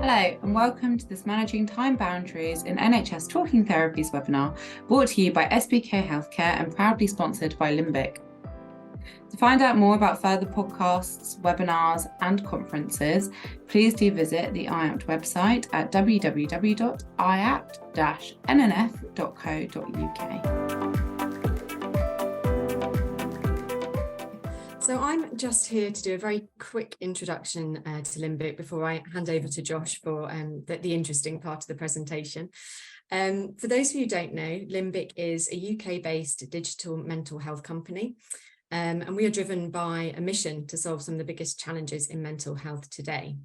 Hello and welcome to this Managing Time Boundaries in NHS Talking Therapies webinar, brought to you by SBK Healthcare and proudly sponsored by Limbic. To find out more about further podcasts, webinars and conferences, please do visit the IAPT website at www.iapt-nnf.co.uk. So I'm just here to do a very quick introduction to Limbic before I hand over to Josh for the interesting part of the presentation. For those of you who don't know, Limbic is a UK-based digital mental health company, and we are driven by a mission to solve some of the biggest challenges in mental health today.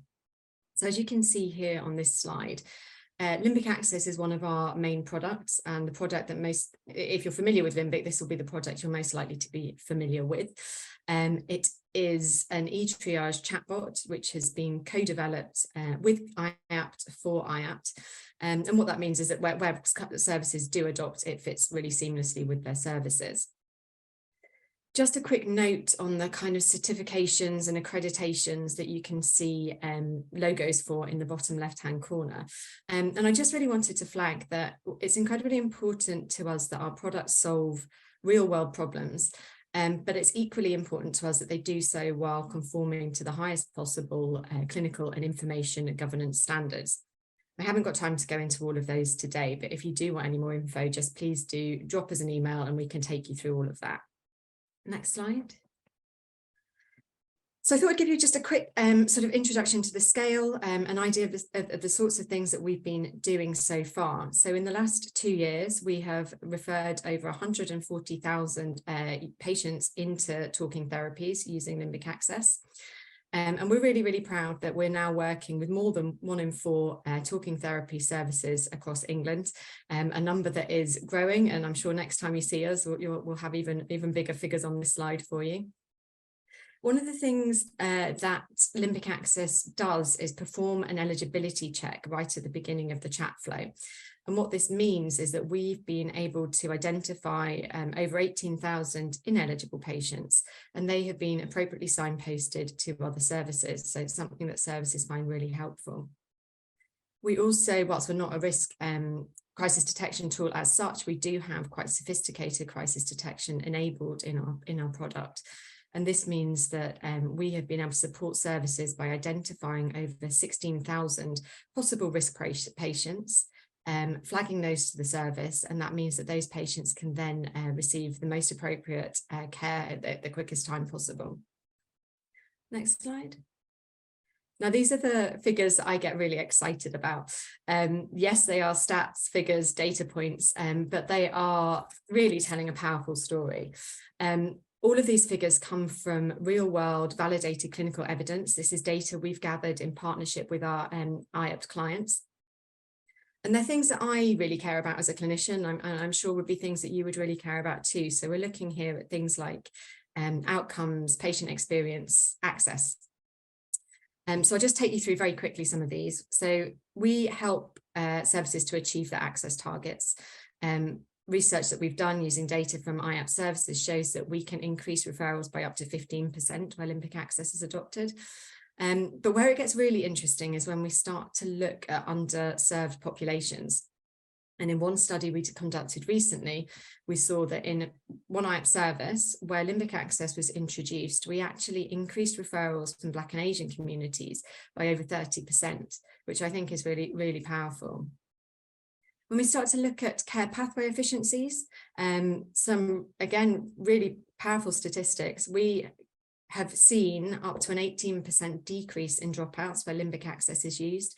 So as you can see here on this slide, Limbic Access is one of our main products, and the product that if you're familiar with Limbic, this will be the product you're most likely to be familiar with. It is an e-triage chatbot, which has been co-developed with IAPT for IAPT. And what that means is that where services do adopt, it fits really seamlessly with their services. Just a quick note on the kind of certifications and accreditations that you can see logos for in the bottom left-hand corner. And I just really wanted to flag that it's incredibly important to us that our products solve real-world problems, but it's equally important to us that they do so while conforming to the highest possible clinical and information governance standards. I haven't got time to go into all of those today, but if you do want any more info, just please do drop us an email and we can take you through all of that. Next slide. So I thought I'd give you just a quick sort of introduction to the scale, an idea of the sorts of things that we've been doing so far. So in the last 2 years, we have referred over 140,000 patients into Talking Therapies using Limbic Access. And we're really, really proud that we're now working with more than 1 in 4 talking therapy services across England, a number that is growing. And I'm sure next time you see us, we'll have even bigger figures on this slide for you. One of the things that Limbic Access does is perform an eligibility check right at the beginning of the chat flow. And what this means is that we've been able to identify over 18,000 ineligible patients, and they have been appropriately signposted to other services. So it's something that services find really helpful. We also, whilst we're not a risk crisis detection tool as such, we do have quite sophisticated crisis detection enabled in our product. And this means that we have been able to support services by identifying over 16,000 possible risk patients, flagging those to the service, and that means that those patients can then receive the most appropriate care at the quickest time possible. Next slide. Now, these are the figures that I get really excited about. Yes, they are stats, figures, data points, but they are really telling a powerful story. All of these figures come from real-world validated clinical evidence. This is data we've gathered in partnership with our IAPT clients. And they're things that I really care about as a clinician, and I'm sure would be things that you would really care about too. So we're looking here at things like outcomes, patient experience, access. So I'll just take you through very quickly some of these. So we help services to achieve their access targets. Research that we've done using data from IAPT services shows that we can increase referrals by up to 15% where Limbic Access is adopted. But where it gets really interesting is when we start to look at underserved populations. And in one study we conducted recently, we saw that in one IAPT service where Limbic Access was introduced, we actually increased referrals from Black and Asian communities by over 30%, which I think is really, really powerful. When we start to look at care pathway efficiencies, some, again, really powerful statistics, we have seen up to an 18% decrease in dropouts where Limbic Access is used,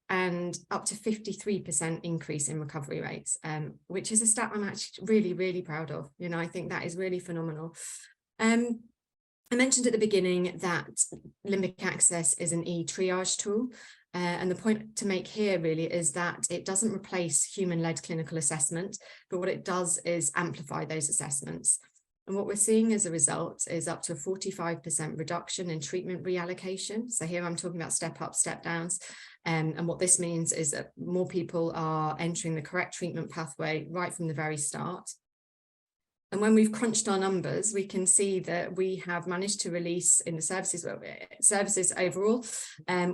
and up to 53% increase in recovery rates, which is a stat I'm actually really, really proud of. You know, I think that is really phenomenal. I mentioned at the beginning that Limbic Access is an e-triage tool. And the point to make here really is that it doesn't replace human-led clinical assessment, but what it does is amplify those assessments. And what we're seeing as a result is up to a 45% reduction in treatment reallocation. So here I'm talking about step up, step downs. And what this means is that more people are entering the correct treatment pathway right from the very start. And when we've crunched our numbers, we can see that we have managed to release in the services overall,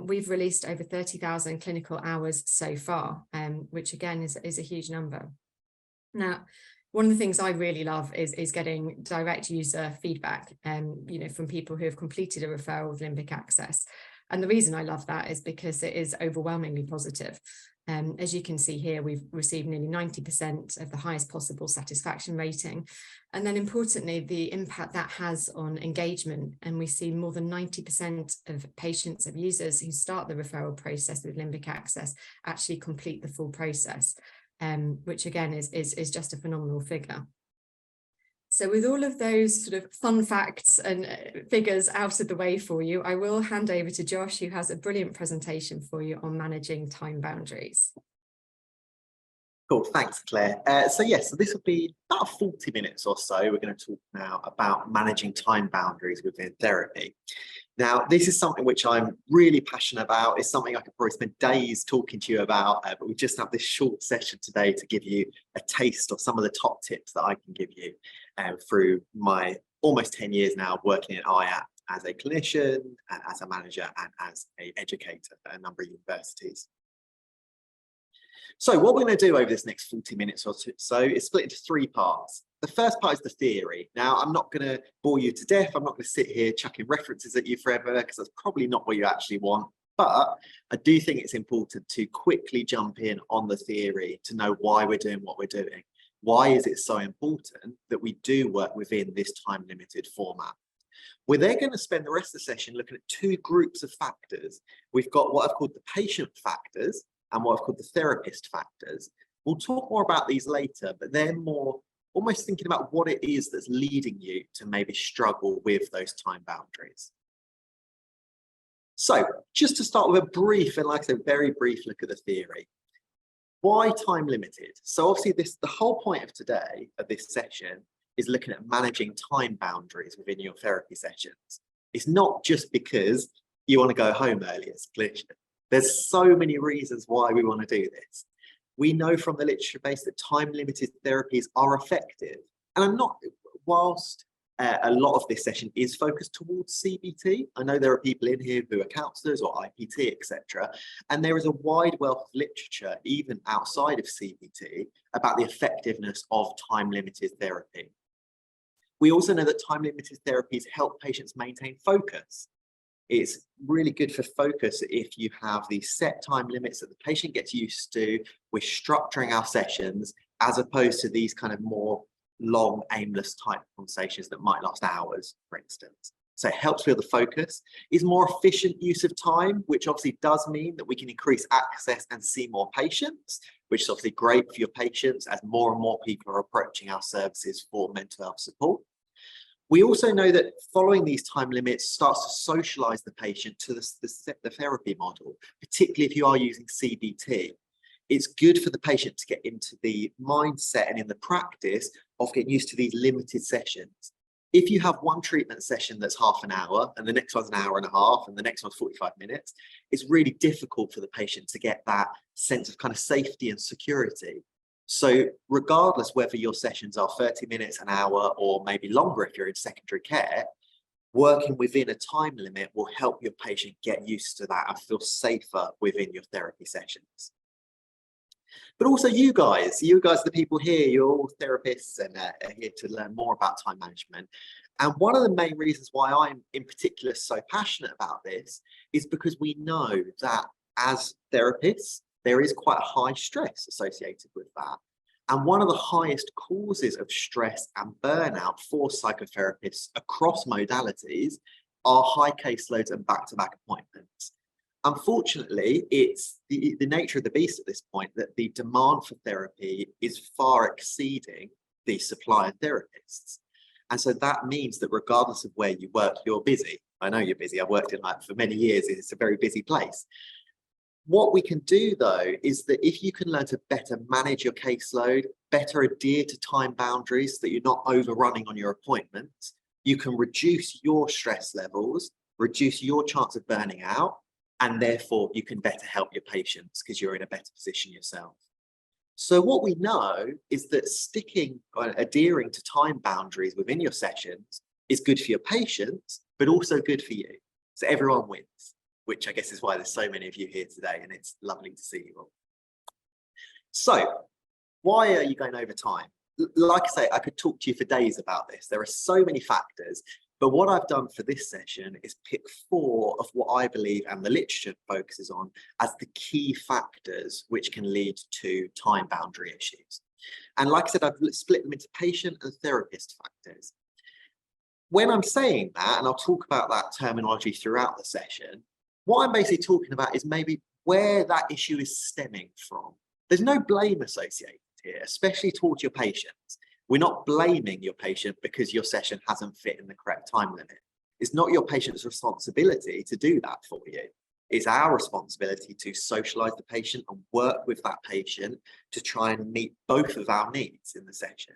we've released over 30,000 clinical hours so far, which again is a huge number. Now, one of the things I really love is getting direct user feedback, from people who have completed a referral with Limbic Access. And the reason I love that is because it is overwhelmingly positive. As you can see here, we've received nearly 90% of the highest possible satisfaction rating. And then importantly, the impact that has on engagement. And we see more than 90% of patients, of users who start the referral process with Limbic Access actually complete the full process, which again is just a phenomenal figure. So with all of those sort of fun facts and figures out of the way for you, I will hand over to Josh, who has a brilliant presentation for you on managing time boundaries. Cool, thanks, Claire. So this will be about 40 minutes or so. We're going to talk now about managing time boundaries within therapy. Now, this is something which I'm really passionate about. It's something I could probably spend days talking to you about, but we just have this short session today to give you a taste of some of the top tips that I can give you through my almost 10 years now working at IAPT as a clinician, and as a manager, and as an educator at a number of universities. So what we're going to do over this next 40 minutes or so is split into 3 parts. The first part is the theory. Now, I'm not going to bore you to death. I'm not going to sit here chucking references at you forever, because that's probably not what you actually want. But I do think it's important to quickly jump in on the theory to know why we're doing what we're doing. Why is it so important that we do work within this time-limited format? We're then going to spend the rest of the session looking at 2 groups of factors. We've got what I've called the patient factors and what I've called the therapist factors. We'll talk more about these later, but they're more almost thinking about what it is that's leading you to maybe struggle with those time boundaries. So just to start with a brief, and like I said, very brief look at the theory. Why time limited? So obviously the whole point of today, of this session, is looking at managing time boundaries within your therapy sessions. It's not just because you want to go home early as a clinician. There's so many reasons why we want to do this. We know from the literature base that time-limited therapies are effective. And I'm not, whilst a lot of this session is focused towards CBT, I know there are people in here who are counsellors or IPT, etc. And there is a wide wealth of literature, even outside of CBT, about the effectiveness of time-limited therapy. We also know that time-limited therapies help patients maintain focus. It's really good for focus if you have these set time limits that the patient gets used to. We're structuring our sessions as opposed to these kind of more long, aimless type conversations that might last hours, for instance. So it helps with the focus. It's more efficient use of time, which obviously does mean that we can increase access and see more patients, which is obviously great for your patients as more and more people are approaching our services for mental health support. We also know that following these time limits starts to socialize the patient to the therapy model, particularly if you are using CBT. It's good for the patient to get into the mindset and in the practice of getting used to these limited sessions. If you have one treatment session that's half an hour and the next one's an hour and a half and the next one's 45 minutes, it's really difficult for the patient to get that sense of kind of safety and security. So regardless whether your sessions are 30 minutes, an hour, or maybe longer if you're in secondary care, working within a time limit will help your patient get used to that and feel safer within your therapy sessions. But also you guys, the people here, you're all therapists and are here to learn more about time management. And one of the main reasons why I'm in particular so passionate about this is because we know that as therapists, there is quite a high stress associated with that. And one of the highest causes of stress and burnout for psychotherapists across modalities are high caseloads and back-to-back appointments. Unfortunately, it's the nature of the beast at this point that the demand for therapy is far exceeding the supply of therapists. And so that means that regardless of where you work, you're busy. I know you're busy. I've worked in like for many years. It's a very busy place. What we can do, though, is that if you can learn to better manage your caseload, better adhere to time boundaries so that you're not overrunning on your appointments, you can reduce your stress levels, reduce your chance of burning out, and therefore you can better help your patients because you're in a better position yourself. So what we know is that sticking or adhering to time boundaries within your sessions is good for your patients, but also good for you. So everyone wins, which I guess is why there's so many of you here today, and it's lovely to see you all. So why are you going over time? Like I say, I could talk to you for days about this. There are so many factors, but what I've done for this session is pick 4 of what I believe and the literature focuses on as the key factors which can lead to time boundary issues. And like I said, I've split them into patient and therapist factors. When I'm saying that, and I'll talk about that terminology throughout the session, what I'm basically talking about is maybe where that issue is stemming from. There's no blame associated here, especially towards your patients. We're not blaming your patient because your session hasn't fit in the correct time limit. It's not your patient's responsibility to do that for you. It's our responsibility to socialize the patient and work with that patient to try and meet both of our needs in the session.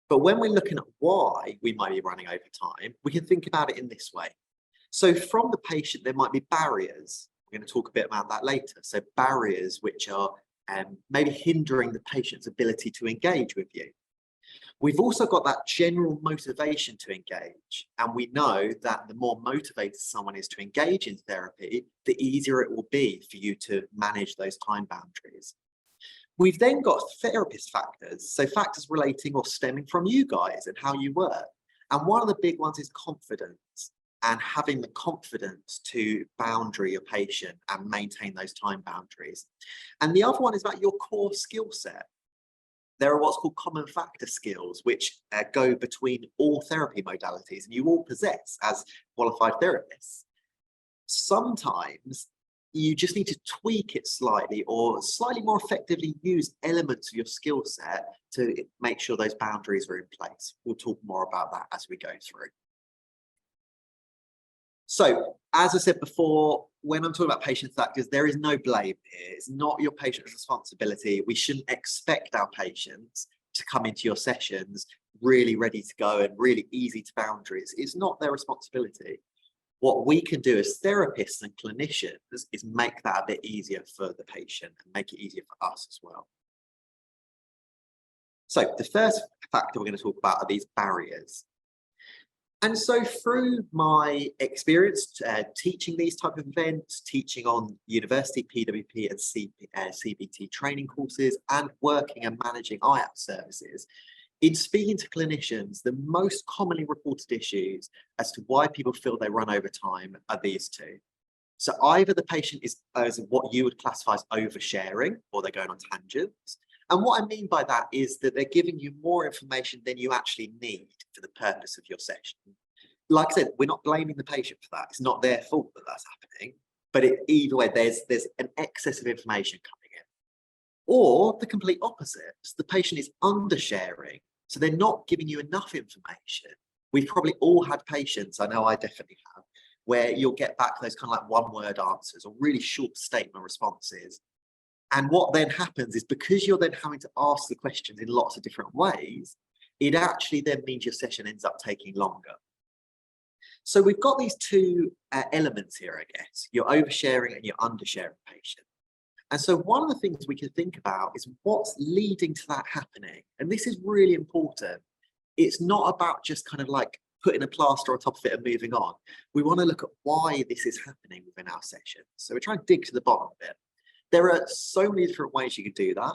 But when we're looking at why we might be running over time, we can think about it in this way. So from the patient, there might be barriers. We're going to talk a bit about that later. So barriers which are maybe hindering the patient's ability to engage with you. We've also got that general motivation to engage. And we know that the more motivated someone is to engage in therapy, the easier it will be for you to manage those time boundaries. We've then got therapist factors, so factors relating or stemming from you guys and how you work. And one of the big ones is confidence and having the confidence to boundary your patient and maintain those time boundaries. And the other one is about your core skill set. There are what's called common factor skills, which go between all therapy modalities and you all possess as qualified therapists. Sometimes you just need to tweak it slightly or slightly more effectively use elements of your skill set to make sure those boundaries are in place. We'll talk more about that as we go through. So, as I said before, when I'm talking about patient factors, there is no blame here. It's not your patient's responsibility. We shouldn't expect our patients to come into your sessions really ready to go and really easy to boundaries. It's not their responsibility. What we can do as therapists and clinicians is make that a bit easier for the patient and make it easier for us as well. So the first factor we're going to talk about are these barriers. And so through my experience teaching these type of events, teaching on university PWP and CBT training courses, and working and managing IAPT services, in speaking to clinicians, the most commonly reported issues as to why people feel they run over time are these 2. So either the patient is as what you would classify as oversharing, or they're going on tangents. And what I mean by that is that they're giving you more information than you actually need for the purpose of your session. Like I said, we're not blaming the patient for that. It's not their fault that that's happening. But either way, there's an excess of information coming in. Or the complete opposite. The patient is undersharing. So they're not giving you enough information. We've probably all had patients, I know I definitely have, where you'll get back those kind of like one-word answers or really short statement responses. And what then happens is because you're then having to ask the questions in lots of different ways, it actually then means your session ends up taking longer. So we've got these 2 elements here, I guess, your oversharing and your undersharing patient. And so one of the things we can think about is what's leading to that happening. And this is really important. It's not about just kind of like putting a plaster on top of it and moving on. We want to look at why this is happening within our sessions. So we're trying to dig to the bottom of it. There are so many different ways you can do that.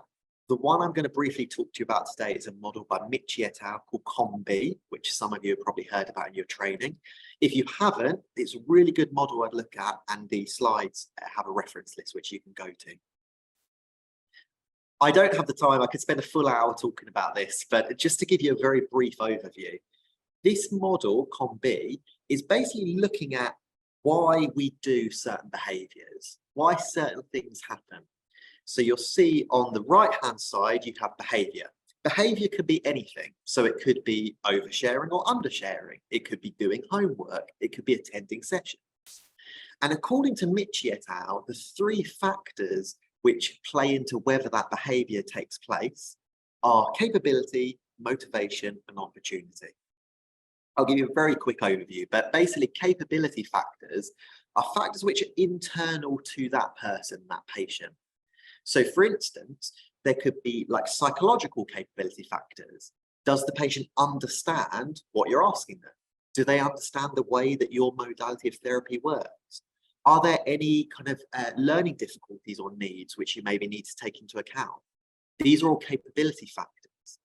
The one I'm going to briefly talk to you about today is a model by Michi et al. Called COM-B, which some of you have probably heard about in your training. If you haven't, it's a really good model I'd look at, and the slides have a reference list which you can go to. I don't have the time, I could spend a full hour talking about this, but just to give you a very brief overview, this model, COM-B, is basically looking at why we do certain behaviours, why certain things happen. So you'll see on the right-hand side, you have behaviour. Behaviour could be anything. So it could be oversharing or undersharing. It could be doing homework. It could be attending sessions. And according to Michi et al., the 3 factors which play into whether that behaviour takes place are capability, motivation, and opportunity. I'll give you a very quick overview, but basically capability factors are factors which are internal to that person, that patient. So for instance, There could be like psychological capability factors. Does the patient understand what you're asking them? Do they understand the way that your modality of therapy works? Are there any kind of learning difficulties or needs which you maybe need to take into account? These are all capability factors.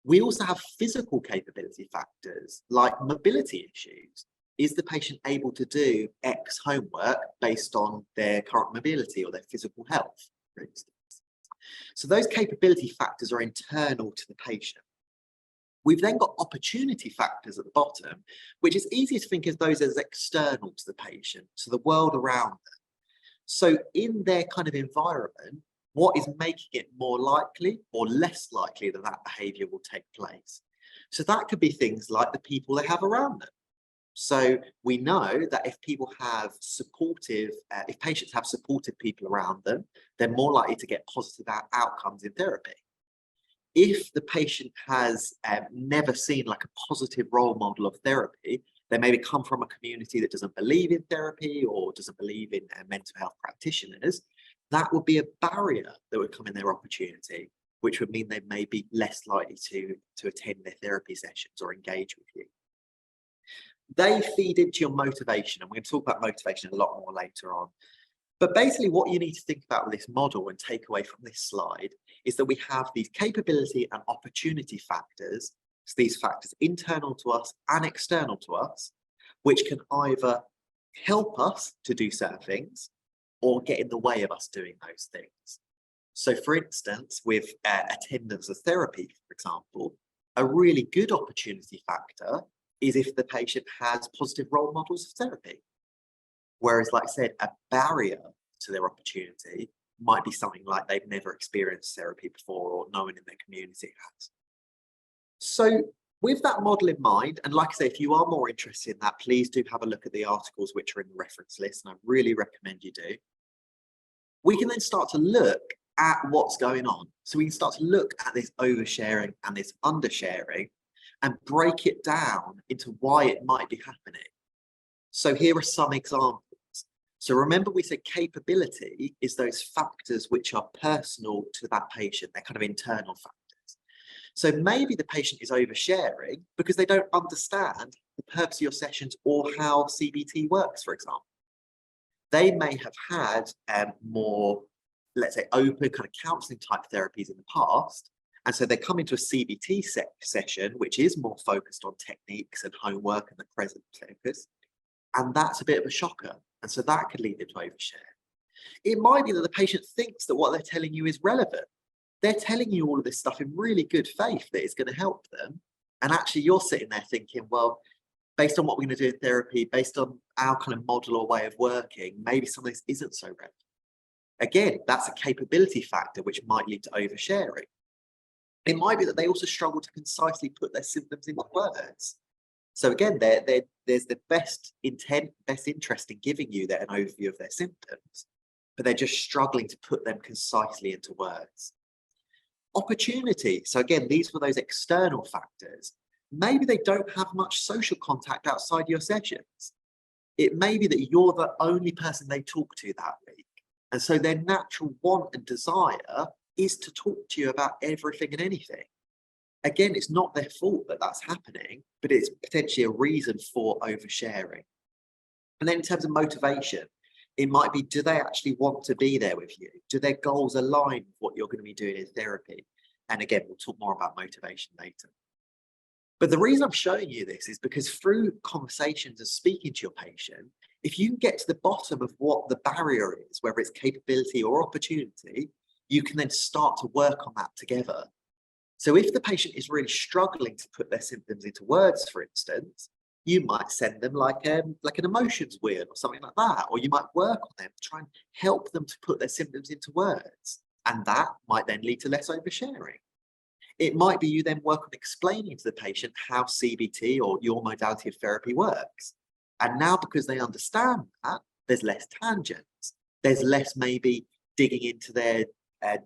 We also have physical capability factors like mobility issues. Is the patient able to do X homework based on their current mobility or their physical health, for instance? So those capability factors are internal to the patient. We've then got opportunity factors at the bottom, which is easier to think of those as external to the patient, to the world around them. So in their kind of environment, what is making it more likely or less likely that that behaviour will take place? So that could be things like the people they have around them. So we know that if people have supportive, if patients have supportive people around them, they're more likely to get positive outcomes in therapy. If the patient has never seen like a positive role model of therapy, they maybe come from a community that doesn't believe in therapy or doesn't believe in mental health practitioners, that would be a barrier that would come in their opportunity, which would mean they may be less likely to attend their therapy sessions or engage with you. They feed into your motivation, and we're going to talk about motivation a lot more later on. But basically what you need to think about with this model and take away from this slide is that we have these capability and opportunity factors, so these factors internal to us and external to us, which can either help us to do certain things or get in the way of us doing those things. So for instance, with attendance of therapy, for example, a really good opportunity factor is if the patient has positive role models of therapy. Whereas, like I said, a barrier to their opportunity might be something like they've never experienced therapy before or no one in their community has. So with that model in mind, and like I say, if you are more interested in that, please do have a look at the articles which are in the reference list, and I really recommend you do. We can then start to look at what's going on. So we can start to look at this oversharing and this undersharing and break it down into why it might be happening. So here are some examples. So remember we said capability is those factors which are personal to that patient, they're kind of internal factors. So maybe the patient is oversharing because they don't understand the purpose of your sessions or how CBT works, for example. They may have had more, let's say, open kind of counselling type therapies in the past. And so they come into a CBT session, which is more focused on techniques and homework and the present focus. And that's a bit of a shocker. And so that could lead them to overshare. It might be that the patient thinks that what they're telling you is relevant. They're telling you all of this stuff in really good faith that it's going to help them. And actually you're sitting there thinking, well, based on what we're going to do in therapy, based on our kind of model or way of working, maybe some of this isn't so relevant. Again, that's a capability factor which might lead to oversharing. It might be that they also struggle to concisely put their symptoms into words. So again, there's the best intent, best interest in giving you an overview of their symptoms, but they're just struggling to put them concisely into words. Opportunity. So again, these were those external factors. Maybe they don't have much social contact outside your sessions. It may be that you're the only person they talk to that week. And so their natural want and desire is to talk to you about everything and anything. Again, it's not their fault that that's happening, but it's potentially a reason for oversharing. And then in terms of motivation, it might be, do they actually want to be there with you? Do their goals align with what you're going to be doing in therapy? And again, we'll talk more about motivation later. But the reason I'm showing you this is because through conversations and speaking to your patient, if you can get to the bottom of what the barrier is, whether it's capability or opportunity, you can then start to work on that together. So if the patient is really struggling to put their symptoms into words, for instance, you might send them like an emotions wheel or something like that, or you might work on them, try and help them to put their symptoms into words. And that might then lead to less oversharing. It might be you then work on explaining to the patient how CBT or your modality of therapy works. And now because they understand that, there's less tangents. There's less maybe digging into their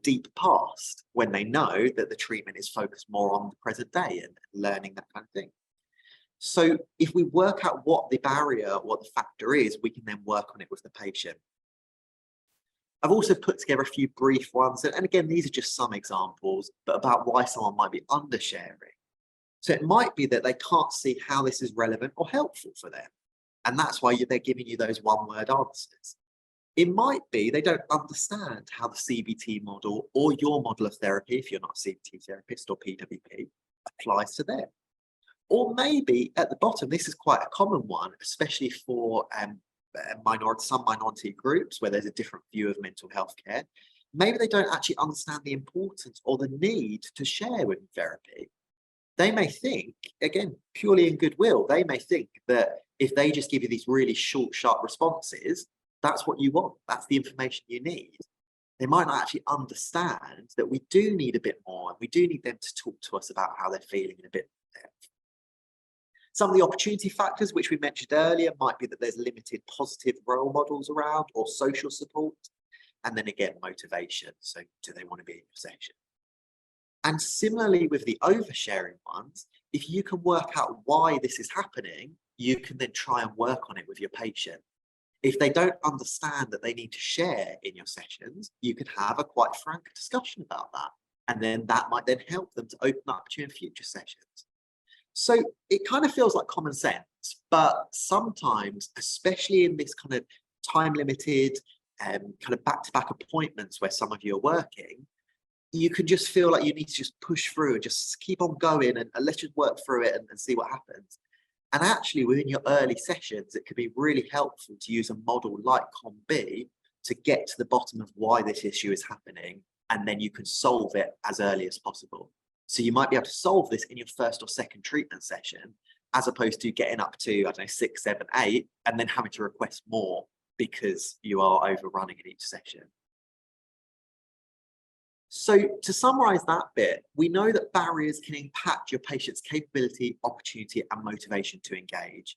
deep past when they know that the treatment is focused more on the present day and learning that kind of thing. So if we work out what the barrier, what the factor is, we can then work on it with the patient. I've also put together a few brief ones, and again, these are just some examples, but about why someone might be undersharing. So it might be that they can't see how this is relevant or helpful for them, and that's why they're giving you those one-word answers. It might be they don't understand how the CBT model or your model of therapy, if you're not a CBT therapist or PWP, applies to them. Or maybe at the bottom, this is quite a common one, especially for some minority groups where there's a different view of mental health care. Maybe they don't actually understand the importance or the need to share with therapy. They may think, again, purely in goodwill, they may think that if they just give you these really short, sharp responses, that's what you want. That's the information you need. They might not actually understand that we do need a bit more, and we do need them to talk to us about how they're feeling in a bit more depth. Some of the opportunity factors, which we mentioned earlier, might be that there's limited positive role models around or social support. And then again, motivation. So do they want to be in your session? And similarly with the oversharing ones, if you can work out why this is happening, you can then try and work on it with your patient. If they don't understand that they need to share in your sessions, you can have a quite frank discussion about that. And then that might then help them to open up to you in future sessions. So it kind of feels like common sense, but sometimes, especially in this kind of time limited kind of back-to-back appointments where some of you are working, you can just feel like you need to just push through and just keep on going and let's just work through it and see what happens. And actually within your early sessions, it could be really helpful to use a model like COM-B to get to the bottom of why this issue is happening, and then you can solve it as early as possible. So you might be able to solve this in your first or second treatment session, as opposed to getting up to, I don't know, 6, 7, 8, and then having to request more because you are overrunning in each session. So to summarize that bit, we know that barriers can impact your patient's capability, opportunity, and motivation to engage.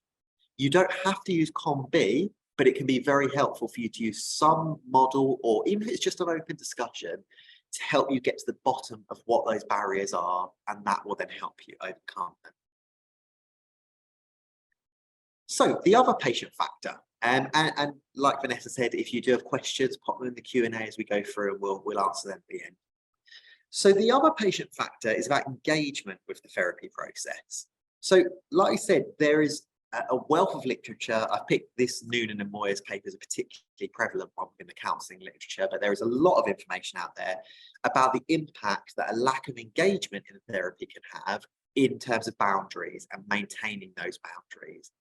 You don't have to use COM-B, but it can be very helpful for you to use some model, or even if it's just an open discussion, to help you get to the bottom of what those barriers are, and that will then help you overcome them. So the other patient factor, and like Vanessa said, if you do have questions, pop them in the Q&A as we go through, and we'll answer them at the end. So the other patient factor is about engagement with the therapy process. So like I said, there is a wealth of literature. I picked this Noonan and Moyer's paper as a particularly prevalent one in the counselling literature, but there is a lot of information out there about the impact that a lack of engagement in therapy can have in terms of boundaries and maintaining those boundaries.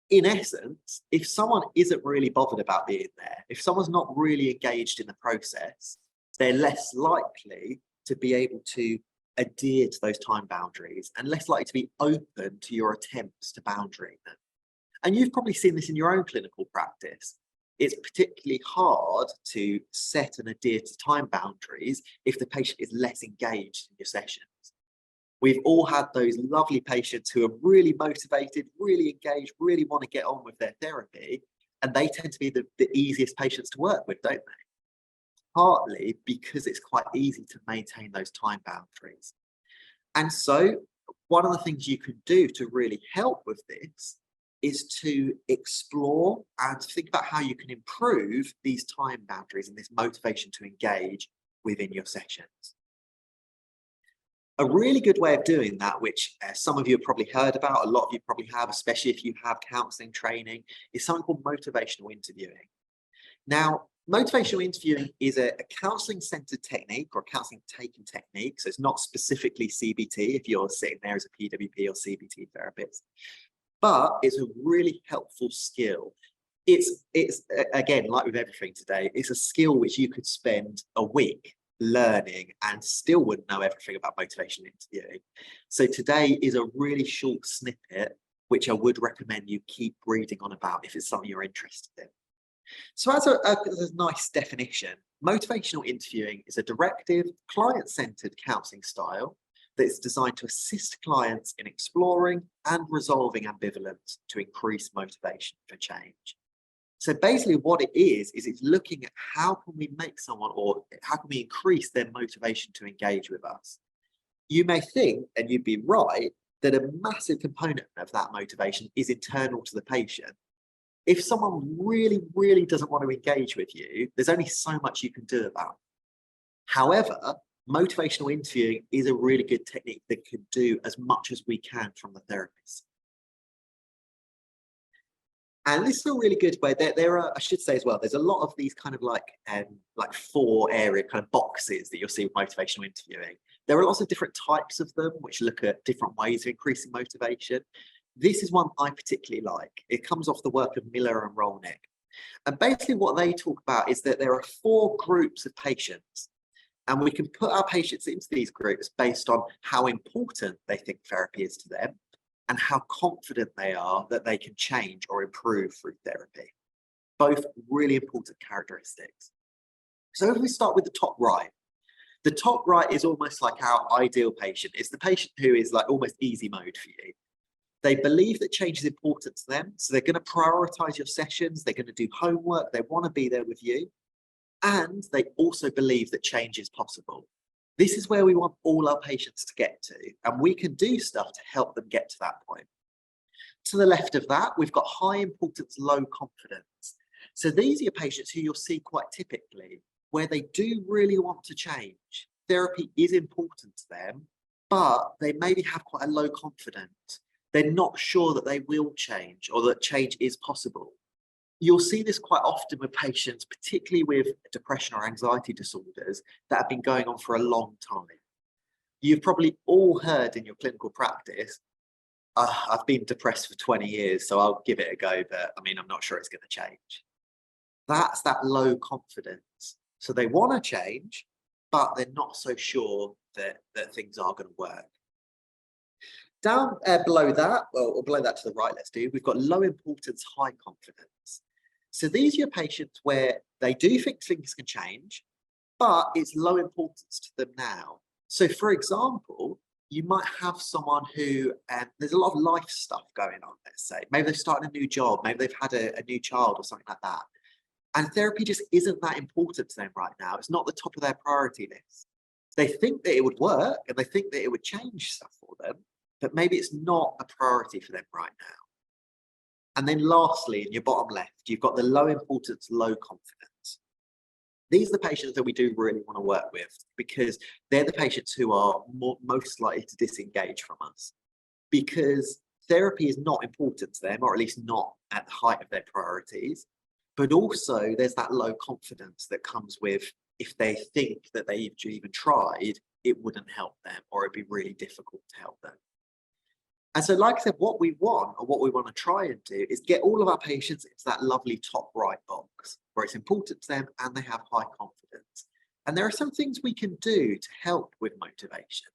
In essence, if someone isn't really bothered about being there, if someone's not really engaged in the process, they're less likely to be able to adhere to those time boundaries and less likely to be open to your attempts to boundary them. And you've probably seen this in your own clinical practice. It's particularly hard to set and adhere to time boundaries if the patient is less engaged in your sessions. We've all had those lovely patients who are really motivated, really engaged, really want to get on with their therapy, and they tend to be the easiest patients to work with, don't they? Partly because it's quite easy to maintain those time boundaries. And so one of the things you can do to really help with this is to explore and think about how you can improve these time boundaries and this motivation to engage within your sessions. A really good way of doing that, which some of you have probably heard about, a lot of you probably have, especially if you have counselling training, is something called motivational interviewing. Now, motivational interviewing is a counselling centered technique or counselling taking technique. So it's not specifically CBT if you're sitting there as a PWP or CBT therapist, but it's a really helpful skill. It's again, like with everything today, it's a skill which you could spend a week learning and still wouldn't know everything about motivational interviewing. So today is a really short snippet, which I would recommend you keep reading on about if it's something you're interested in. So as a nice definition, motivational interviewing is a directive, client-centered counselling style that is designed to assist clients in exploring and resolving ambivalence to increase motivation for change. So basically what it is it's looking at how can we make someone, or how can we increase their motivation to engage with us. You may think, and you'd be right, that a massive component of that motivation is internal to the patient. If someone really, really doesn't want to engage with you, there's only so much you can do about it. However, motivational interviewing is a really good technique that can do as much as we can from the therapist. And this is a really good way. There are, I should say as well, there's a lot of these kind of like 4 area kind of boxes that you'll see with motivational interviewing. There are lots of different types of them, which look at different ways of increasing motivation. This is one I particularly like. It comes off the work of Miller and Rolnick. And basically what they talk about is that there are 4 groups of patients, and we can put our patients into these groups based on how important they think therapy is to them and how confident they are that they can change or improve through therapy. Both really important characteristics. So if we start with the top right, the top right is almost like our ideal patient. It's the patient who is like almost easy mode for you. They believe that change is important to them, so they're going to prioritize your sessions, they're going to do homework, they want to be there with you, and they also believe that change is possible. This is where we want all our patients to get to, and we can do stuff to help them get to that point. To the left of that, we've got high importance, low confidence. So these are your patients who you'll see quite typically, where they do really want to change. Therapy is important to them, but they maybe have quite a low confidence. They're not sure that they will change or that change is possible. You'll see this quite often with patients, particularly with depression or anxiety disorders that have been going on for a long time. You've probably all heard in your clinical practice, I've been depressed for 20 years, so I'll give it a go, but I mean, I'm not sure it's going to change. That's that low confidence. So they want to change, but they're not so sure that things are going to work. Down below that, or below that to the right, we've got low importance, high confidence. So these are your patients where they do think things can change, but it's low importance to them now. So for example, you might have someone who, there's a lot of life stuff going on, let's say. Maybe they've started a new job, maybe they've had a new child or something like that. And therapy just isn't that important to them right now. It's not the top of their priority list. They think that it would work and they think that it would change stuff for them, but maybe it's not a priority for them right now. And then lastly, in your bottom left, you've got the low importance, low confidence. These are the patients that we do really want to work with because they're the patients who are most likely to disengage from us because therapy is not important to them, or at least not at the height of their priorities. But also there's that low confidence that comes with if they think that they've even tried, it wouldn't help them or it'd be really difficult to help them. And so like I said, what we want or what we want to try and do is get all of our patients into that lovely top right box where it's important to them and they have high confidence. And there are some things we can do to help with motivation.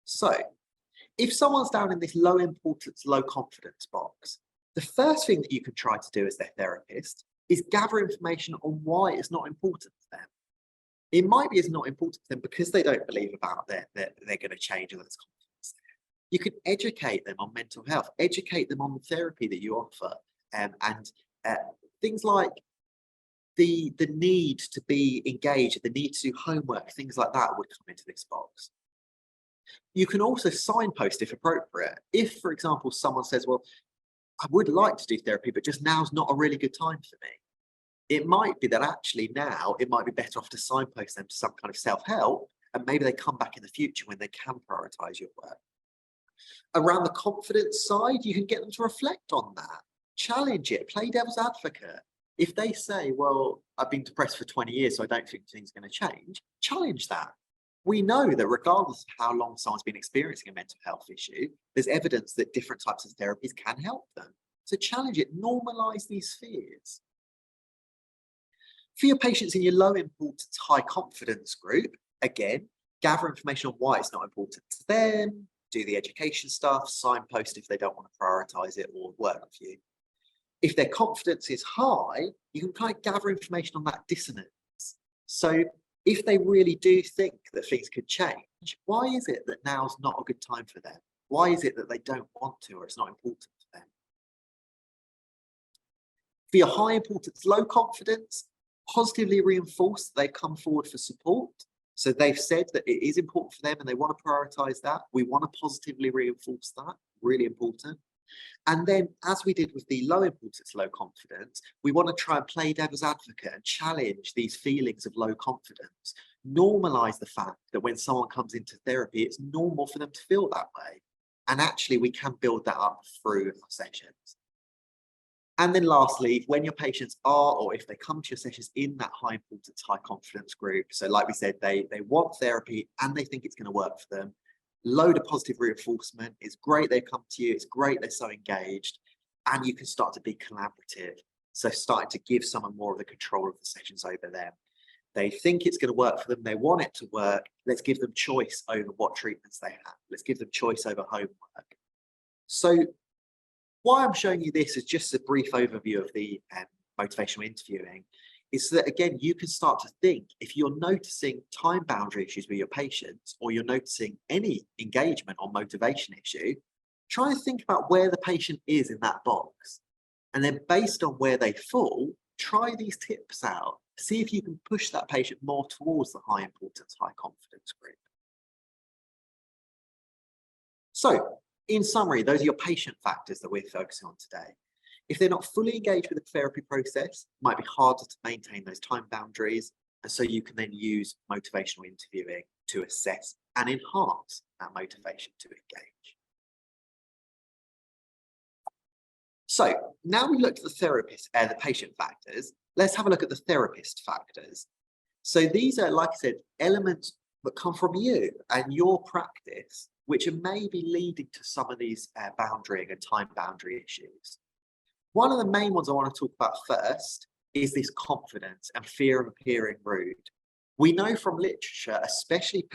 So if someone's down in this low importance, low confidence box, the first thing that you can try to do as their therapist is gather information on why it's not important to them. It might be it's not important to them because they don't believe about that they're going to change or there's confidence there. You can educate them on mental health, educate them on the therapy that you offer, and things like the need to be engaged, the need to do homework, things like that would come into this box. You can also signpost if appropriate. If, for example, someone says, well, I would like to do therapy, but just now's not a really good time for me. It might be that actually now it might be better off to signpost them to some kind of self-help, and maybe they come back in the future when they can prioritize your work. Around the confidence side, you can get them to reflect on that, challenge it, play devil's advocate. If they say, well, I've been depressed for 20 years, so I don't think things are going to change, challenge that. We know that regardless of how long someone's been experiencing a mental health issue, there's evidence that different types of therapies can help them. So challenge it, normalize these fears. For your patients in your low importance, high confidence group, again, gather information on why it's not important to them, do the education stuff, signpost if they don't want to prioritize it or work with you. If their confidence is high, you can kind of gather information on that dissonance. So if they really do think that things could change, why is it that now's not a good time for them? Why is it that they don't want to or it's not important to them? For your high importance, low confidence, positively reinforce that they come forward for support. So they've said that it is important for them and they want to prioritize that. We want to positively reinforce that, really important. And then, as we did with the low importance, low confidence, we want to try and play devil's advocate and challenge these feelings of low confidence. Normalize the fact that when someone comes into therapy, it's normal for them to feel that way. And actually, we can build that up through our sessions. And then lastly, when your patients are, or if they come to your sessions in that high importance, high confidence group, so like we said, they want therapy and they think it's going to work for them, load of positive reinforcement. It's great they come to you. It's great they're so engaged, and you can start to be collaborative. So starting to give someone more of the control of the sessions over them. They think it's going to work for them. They want it to work. Let's give them choice over what treatments they have. Let's give them choice over homework. So why I'm showing you this is just a brief overview of the motivational interviewing. Is that, again, you can start to think, if you're noticing time boundary issues with your patients, or you're noticing any engagement or motivation issue, try and think about where the patient is in that box. And then based on where they fall, try these tips out. See if you can push that patient more towards the high importance, high confidence group. So, in summary, those are your patient factors that we're focusing on today. If they're not fully engaged with the therapy process, it might be harder to maintain those time boundaries. And so you can then use motivational interviewing to assess and enhance that motivation to engage. So now we looked at the patient factors, let's have a look at the therapist factors. So these are, like I said, elements that come from you and your practice, which are maybe leading to some of these boundary and time boundary issues. One of the main ones I want to talk about first is this confidence and fear of appearing rude. We know from literature, especially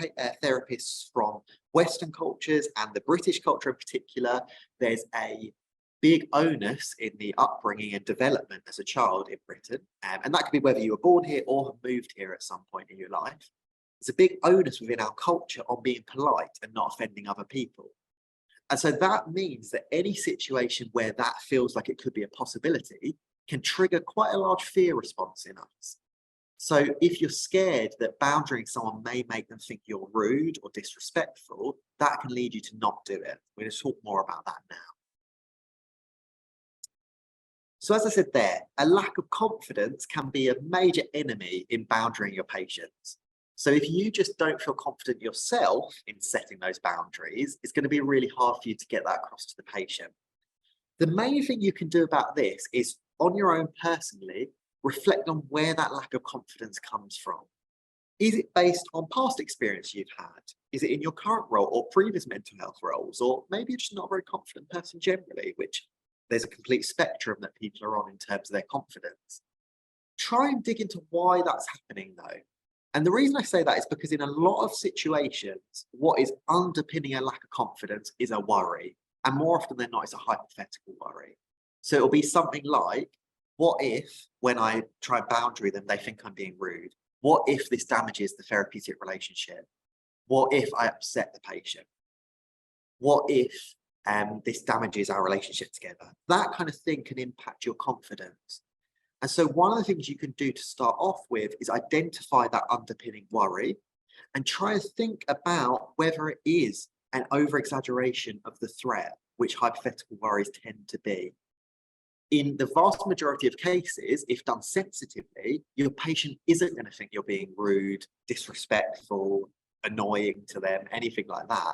therapists from Western cultures and the British culture in particular, there's a big onus in the upbringing and development as a child in Britain. And that could be whether you were born here or have moved here at some point in your life. There's a big onus within our culture on being polite and not offending other people. And so that means that any situation where that feels like it could be a possibility can trigger quite a large fear response in us. So if you're scared that boundarying someone may make them think you're rude or disrespectful, that can lead you to not do it. We're going to talk more about that now. So as I said there, a lack of confidence can be a major enemy in boundarying your patients. So if you just don't feel confident yourself in setting those boundaries, it's going to be really hard for you to get that across to the patient. The main thing you can do about this is, on your own personally, reflect on where that lack of confidence comes from. Is it based on past experience you've had? Is it in your current role or previous mental health roles? Or maybe you're just not a very confident person generally, which there's a complete spectrum that people are on in terms of their confidence. Try and dig into why that's happening though. And the reason I say that is because in a lot of situations, what is underpinning a lack of confidence is a worry. And more often than not, it's a hypothetical worry. So it'll be something like, what if when I try and boundary them, they think I'm being rude? What if this damages the therapeutic relationship? What if I upset the patient? What if this damages our relationship together? That kind of thing can impact your confidence. And so one of the things you can do to start off with is identify that underpinning worry and try and think about whether it is an over-exaggeration of the threat, which hypothetical worries tend to be. In the vast majority of cases, if done sensitively, your patient isn't going to think you're being rude, disrespectful, annoying to them, anything like that.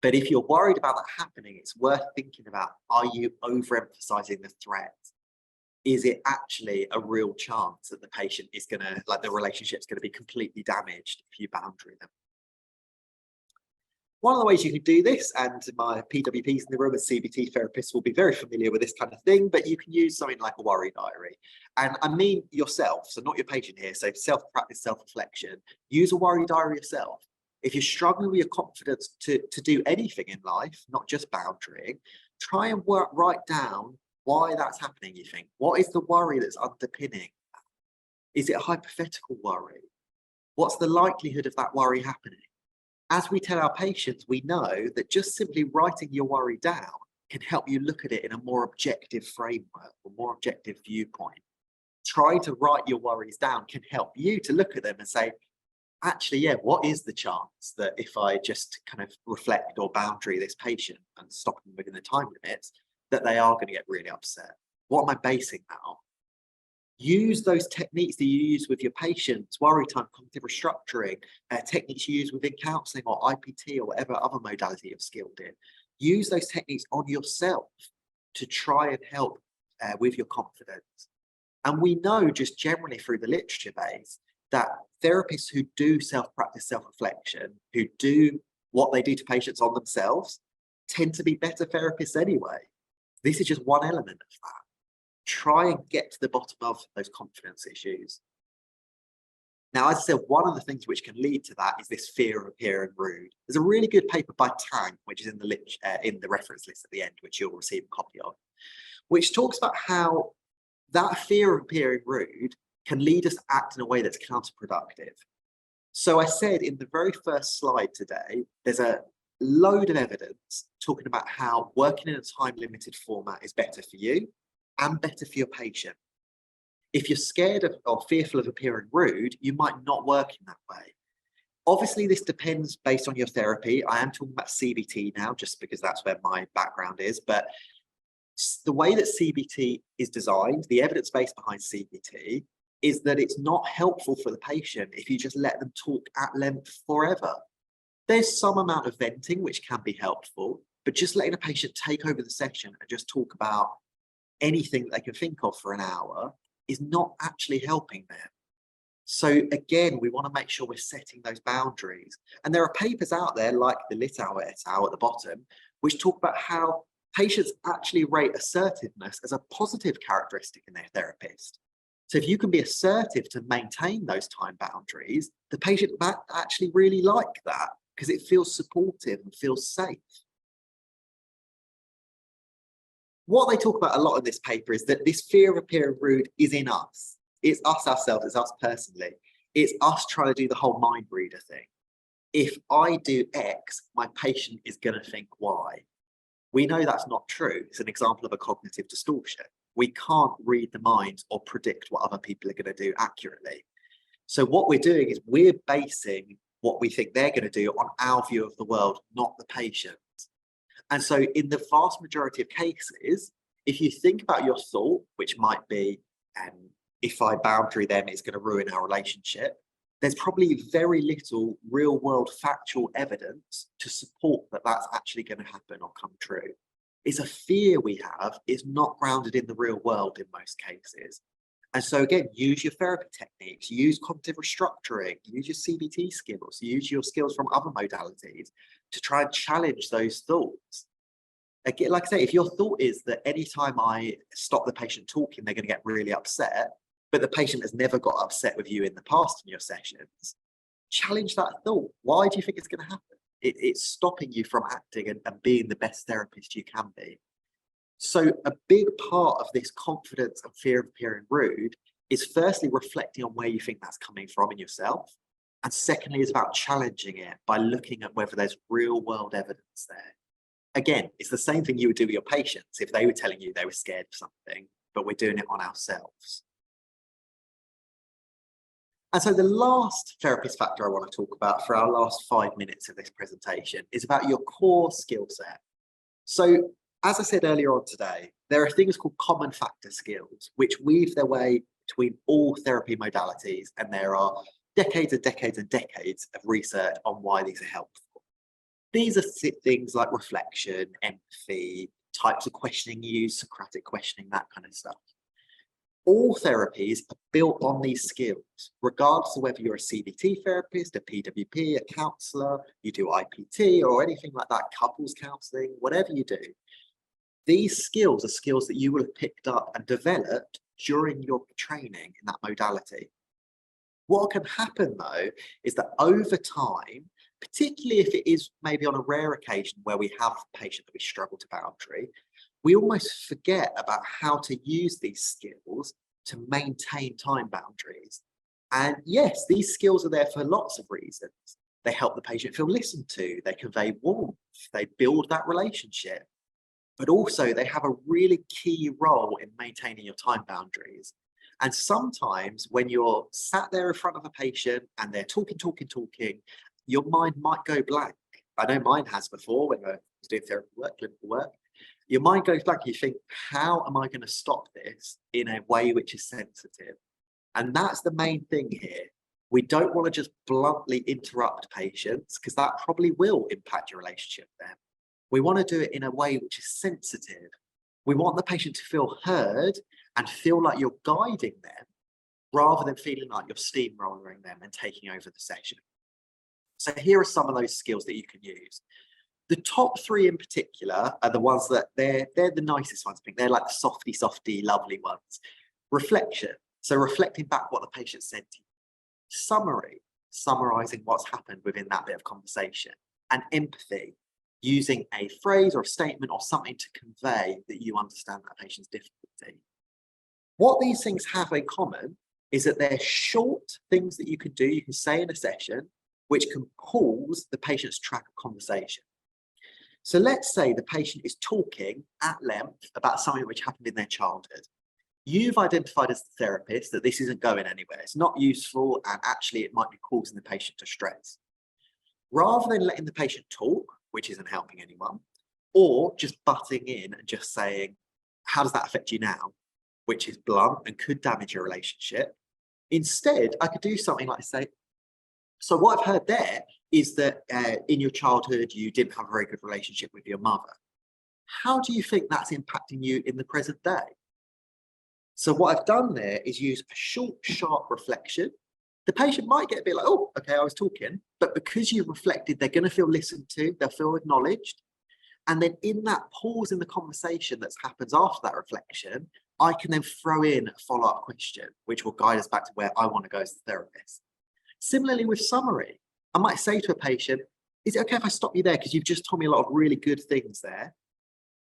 But if you're worried about that happening, it's worth thinking about, are you overemphasizing the threat? Is it actually a real chance that the patient is going to, like the relationship's going to be completely damaged if you boundary them? One of the ways you can do this, and my PWPs in the room as CBT therapists will be very familiar with this kind of thing, but you can use something like a worry diary. And I mean yourself, so not your patient here, so self-practice, self-reflection. Use a worry diary yourself. If you're struggling with your confidence to do anything in life, not just boundarying, try and write down why that's happening, you think. What is the worry that's underpinning? Is it a hypothetical worry? What's the likelihood of that worry happening? As we tell our patients, we know that just simply writing your worry down can help you look at it in a more objective framework, or more objective viewpoint. Try to write your worries down can help you to look at them and say, actually, yeah, what is the chance that if I just kind of reflect or boundary this patient and stop them within the time limits, that they are going to get really upset. What am I basing that on? Use those techniques that you use with your patients, worry time, cognitive restructuring, techniques you use within counselling or IPT or whatever other modality you're skilled in. Use those techniques on yourself to try and help with your confidence. And we know just generally through the literature base that therapists who do self-practice, self-reflection, who do what they do to patients on themselves, tend to be better therapists anyway. This is just one element of that. Try and get to the bottom of those confidence issues. Now, as I said, one of the things which can lead to that is this fear of appearing rude. There's a really good paper by Tang, which is in the reference list at the end, which you'll receive a copy of, which talks about how that fear of appearing rude can lead us to act in a way that's counterproductive. So I said in the very first slide today, there's a load of evidence talking about how working in a time-limited format is better for you and better for your patient. If you're scared of or fearful of appearing rude, you might not work in that way. Obviously, this depends based on your therapy. I am talking about CBT now, just because that's where my background is. But the way that CBT is designed, the evidence base behind CBT, is that it's not helpful for the patient if you just let them talk at length forever. There's some amount of venting which can be helpful, but just letting a patient take over the session and just talk about anything that they can think of for an hour is not actually helping them. So again, we want to make sure we're setting those boundaries. And there are papers out there like the Litau et al. At the bottom, which talk about how patients actually rate assertiveness as a positive characteristic in their therapist. So if you can be assertive to maintain those time boundaries, the patient might actually really like that because it feels supportive and feels safe. What they talk about a lot in this paper is that this fear of appearing rude is in us. It's us ourselves, it's us personally. It's us trying to do the whole mind reader thing. If I do X, my patient is going to think Y. We know that's not true. It's an example of a cognitive distortion. We can't read the mind or predict what other people are going to do accurately. So what we're doing is we're basing what we think they're going to do on our view of the world, not the patient. And so in the vast majority of cases, if you think about your thought, which might be, if I boundary them, it's going to ruin our relationship, there's probably very little real world factual evidence to support that that's actually going to happen or come true. It's a fear we have, it's not grounded in the real world in most cases. And so again, use your therapy techniques, use cognitive restructuring, use your CBT skills, use your skills from other modalities to try and challenge those thoughts. Again, like I say, if your thought is that anytime I stop the patient talking, they're going to get really upset, but the patient has never got upset with you in the past in your sessions, challenge that thought. Why do you think it's going to happen? It's stopping you from acting and being the best therapist you can be. So a big part of this confidence and fear of appearing rude is firstly reflecting on where you think that's coming from in yourself. And secondly is about challenging it by looking at whether there's real world evidence there. Again, it's the same thing you would do with your patients if they were telling you they were scared of something, but we're doing it on ourselves. And so the last therapist factor I want to talk about for our last 5 minutes of this presentation is about your core skill set. So as I said earlier on today, there are things called common factor skills, which weave their way between all therapy modalities, and there are decades and decades and decades of research on why these are helpful. These are things like reflection, empathy, types of questioning you use, Socratic questioning, that kind of stuff. All therapies are built on these skills, regardless of whether you're a CBT therapist, a PWP, a counsellor, you do IPT or anything like that, couples counselling, whatever you do. These skills are skills that you will have picked up and developed during your training in that modality. What can happen though, is that over time, particularly if it is maybe on a rare occasion where we have a patient that we struggle to boundary, we almost forget about how to use these skills to maintain time boundaries. And yes, these skills are there for lots of reasons. They help the patient feel listened to, they convey warmth, they build that relationship, but also they have a really key role in maintaining your time boundaries. And sometimes when you're sat there in front of a patient and they're talking, your mind might go blank. I know mine has before when I was doing therapy work, clinical work. Your mind goes blank. You think, how am I going to stop this in a way which is sensitive? And that's the main thing here. We don't want to just bluntly interrupt patients, because that probably will impact your relationship with them. We want to do it in a way which is sensitive. We want the patient to feel heard and feel like you're guiding them, rather than feeling like you're steamrolling them and taking over the session. So here are some of those skills that you can use. The top three in particular are the ones that they're the nicest ones. I think they're like the softy, lovely ones. Reflection. So reflecting back what the patient said to you. Summary, summarizing what's happened within that bit of conversation. And empathy, using a phrase or a statement or something to convey that you understand that patient's difficulty. What these things have in common is that they're short things that you can do, you can say in a session, which can pause the patient's track of conversation. So let's say the patient is talking at length about something which happened in their childhood. You've identified as the therapist that this isn't going anywhere. It's not useful, and actually it might be causing the patient distress. Rather than letting the patient talk, which isn't helping anyone, or just butting in and just saying, how does that affect you now? Which is blunt and could damage your relationship. Instead, I could do something like say, so what I've heard there is that in your childhood, you didn't have a very good relationship with your mother. How do you think that's impacting you in the present day? So what I've done there is use a short, sharp reflection. The patient might get a bit like, oh, okay, I was talking, but because you've reflected, they're going to feel listened to, they'll feel acknowledged. And then in that pause in the conversation that happens after that reflection, I can then throw in a follow-up question, which will guide us back to where I want to go as a therapist. Similarly with summary, I might say to a patient, is it okay if I stop you there? Because you've just told me a lot of really good things there.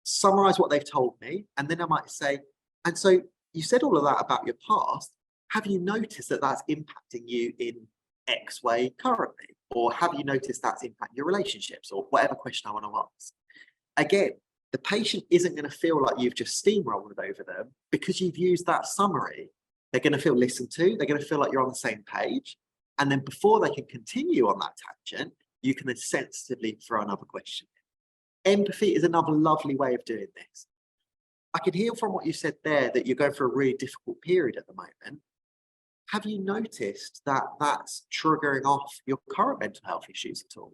Summarize what they've told me. And then I might say, and so you said all of that about your past. Have you noticed that that's impacting you in X way currently? Or have you noticed that's impacting your relationships, or whatever question I want to ask? Again, the patient isn't going to feel like you've just steamrolled over them because you've used that summary. They're going to feel listened to. They're going to feel like you're on the same page. And then before they can continue on that tangent, you can then sensitively throw another question in. Empathy is another lovely way of doing this. I can hear from what you said there that you're going through a really difficult period at the moment. Have you noticed that that's triggering off your current mental health issues at all?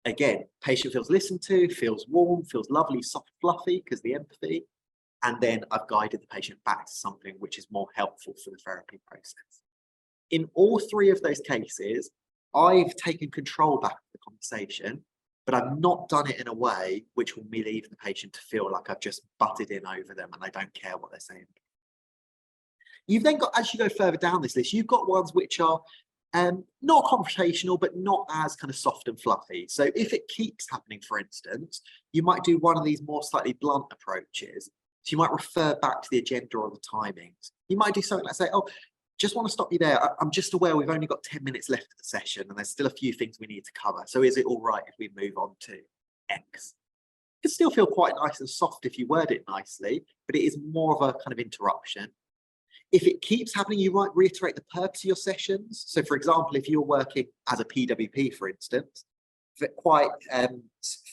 Again, patient feels listened to, feels warm, feels lovely, soft, fluffy because the empathy. And then I've guided the patient back to something which is more helpful for the therapy process. In all three of those cases, I've taken control back of the conversation, but I've not done it in a way which will leave the patient to feel like I've just butted in over them and I don't care what they're saying. You've then got, as you go further down this list, you've got ones which are not confrontational, but not as kind of soft and fluffy. So if it keeps happening, for instance, you might do one of these more slightly blunt approaches. So you might refer back to the agenda or the timings. You might do something like say, oh, just want to stop you there. I'm just aware we've only got 10 minutes left of the session and there's still a few things we need to cover. So is it all right if we move on to X? It can still feel quite nice and soft if you word it nicely, but it is more of a kind of interruption. If it keeps happening, you might reiterate the purpose of your sessions. So for example, if you're working as a PWP, for instance, quite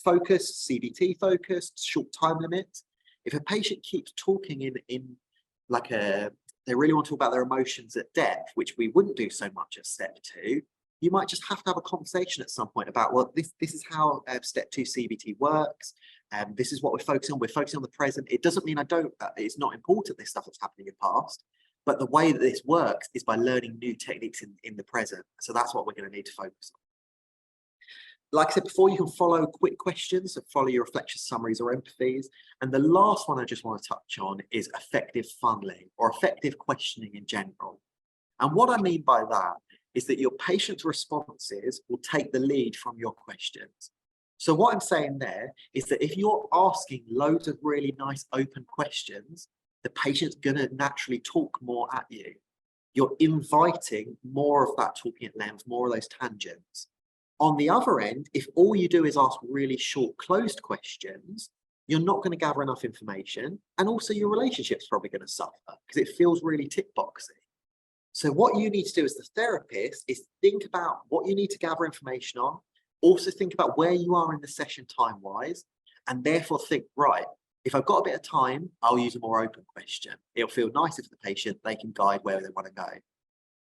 focused, CBT focused, short time limits. If a patient keeps talking in like they really want to talk about their emotions at depth, which we wouldn't do so much at step 2, you might just have to have a conversation at some point about, well, this is how step 2 CBT works. This is what we're focusing on. We're focusing on the present. It doesn't mean it's not important, this stuff that's happened in your past, but the way that this works is by learning new techniques in the present. So that's what we're going to need to focus on. Like I said before, you can follow quick questions, so follow your reflection summaries or empathies. And the last one I just want to touch on is effective funneling or effective questioning in general. And what I mean by that is that your patient's responses will take the lead from your questions. So what I'm saying there is that if you're asking loads of really nice open questions, the patient's going to naturally talk more at you. You're inviting more of that talking at length, more of those tangents. On the other end, if all you do is ask really short, closed questions, you're not going to gather enough information. And also your relationship's probably going to suffer because it feels really tick boxy. So what you need to do as the therapist is think about what you need to gather information on. Also think about where you are in the session time-wise, and therefore think, right, if I've got a bit of time, I'll use a more open question. It'll feel nicer for the patient. They can guide where they want to go.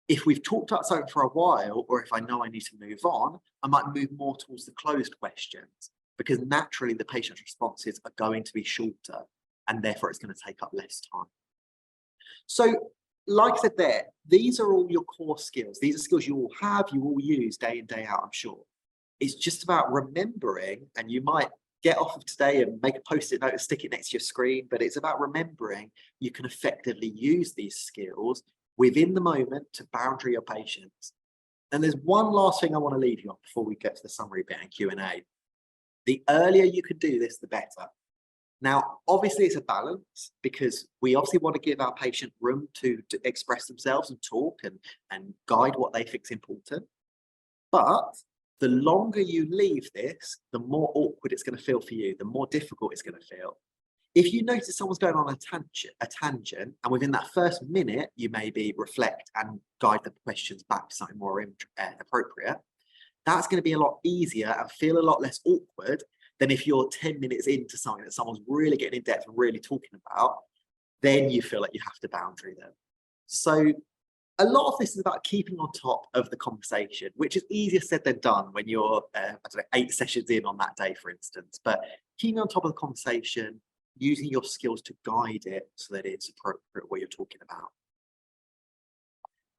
If we've talked about something for a while, or if I know I need to move on, I might move more towards the closed questions, because naturally the patient's responses are going to be shorter, and therefore it's going to take up less time. So, like I said there, these are all your core skills. These are skills you all have, you all use day in, day out, I'm sure. It's just about remembering, and you might get off of today and make a post-it note and stick it next to your screen, but it's about remembering you can effectively use these skills within the moment to boundary your patients. And there's one last thing I want to leave you on before we get to the summary bit and Q&A. The earlier you can do this, the better. Now, obviously it's a balance, because we obviously want to give our patient room to express themselves and talk and guide what they think is important. But the longer you leave this, the more awkward it's going to feel for you, the more difficult it's going to feel. If you notice someone's going on a tangent, and within that first minute, you maybe reflect and guide the questions back to something more appropriate, that's going to be a lot easier and feel a lot less awkward than if you're 10 minutes into something that someone's really getting in depth and really talking about, then you feel like you have to boundary them. So a lot of this is about keeping on top of the conversation, which is easier said than done when you're, 8 sessions in on that day, for instance. But keeping on top of the conversation, using your skills to guide it so that it's appropriate what you're talking about.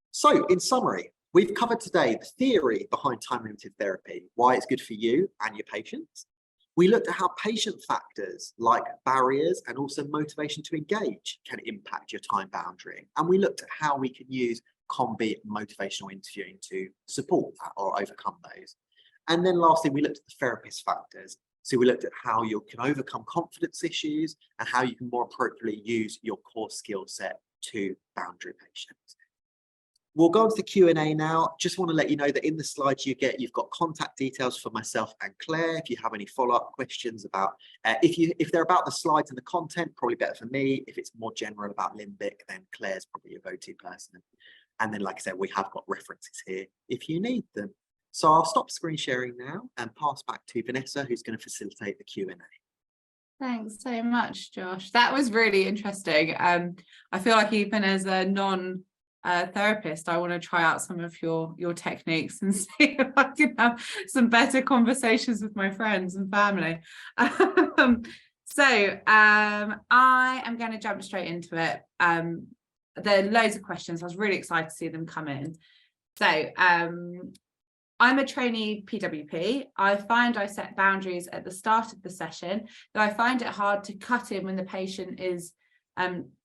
So, in summary, we've covered today the theory behind time-limited therapy, why it's good for you and your patients. We looked at how patient factors like barriers and also motivation to engage can impact your time boundarying. And we looked at how we can use COM-B motivational interviewing to support that or overcome those. And then lastly, we looked at the therapist factors. So we looked at how you can overcome confidence issues and how you can more appropriately use your core skill set to boundary patients. We'll go on to the Q&A now. Just want to let you know that in the slides you've got contact details for myself and Claire. If you have any follow-up questions about, if they're about the slides and the content, probably better for me. If it's more general about Limbic, then Claire's probably your go-to person. And then, like I said, we have got references here if you need them. So I'll stop screen sharing now and pass back to Vanessa, who's going to facilitate the Q&A. Thanks so much, Josh. That was really interesting. I feel like even as a non-therapist, I want to try out some of your techniques and see if I can have some better conversations with my friends and family. So I am going to jump straight into it. There are loads of questions. I was really excited to see them come in. So I'm a trainee PWP. I find I set boundaries at the start of the session, though I find it hard to cut in when the patient is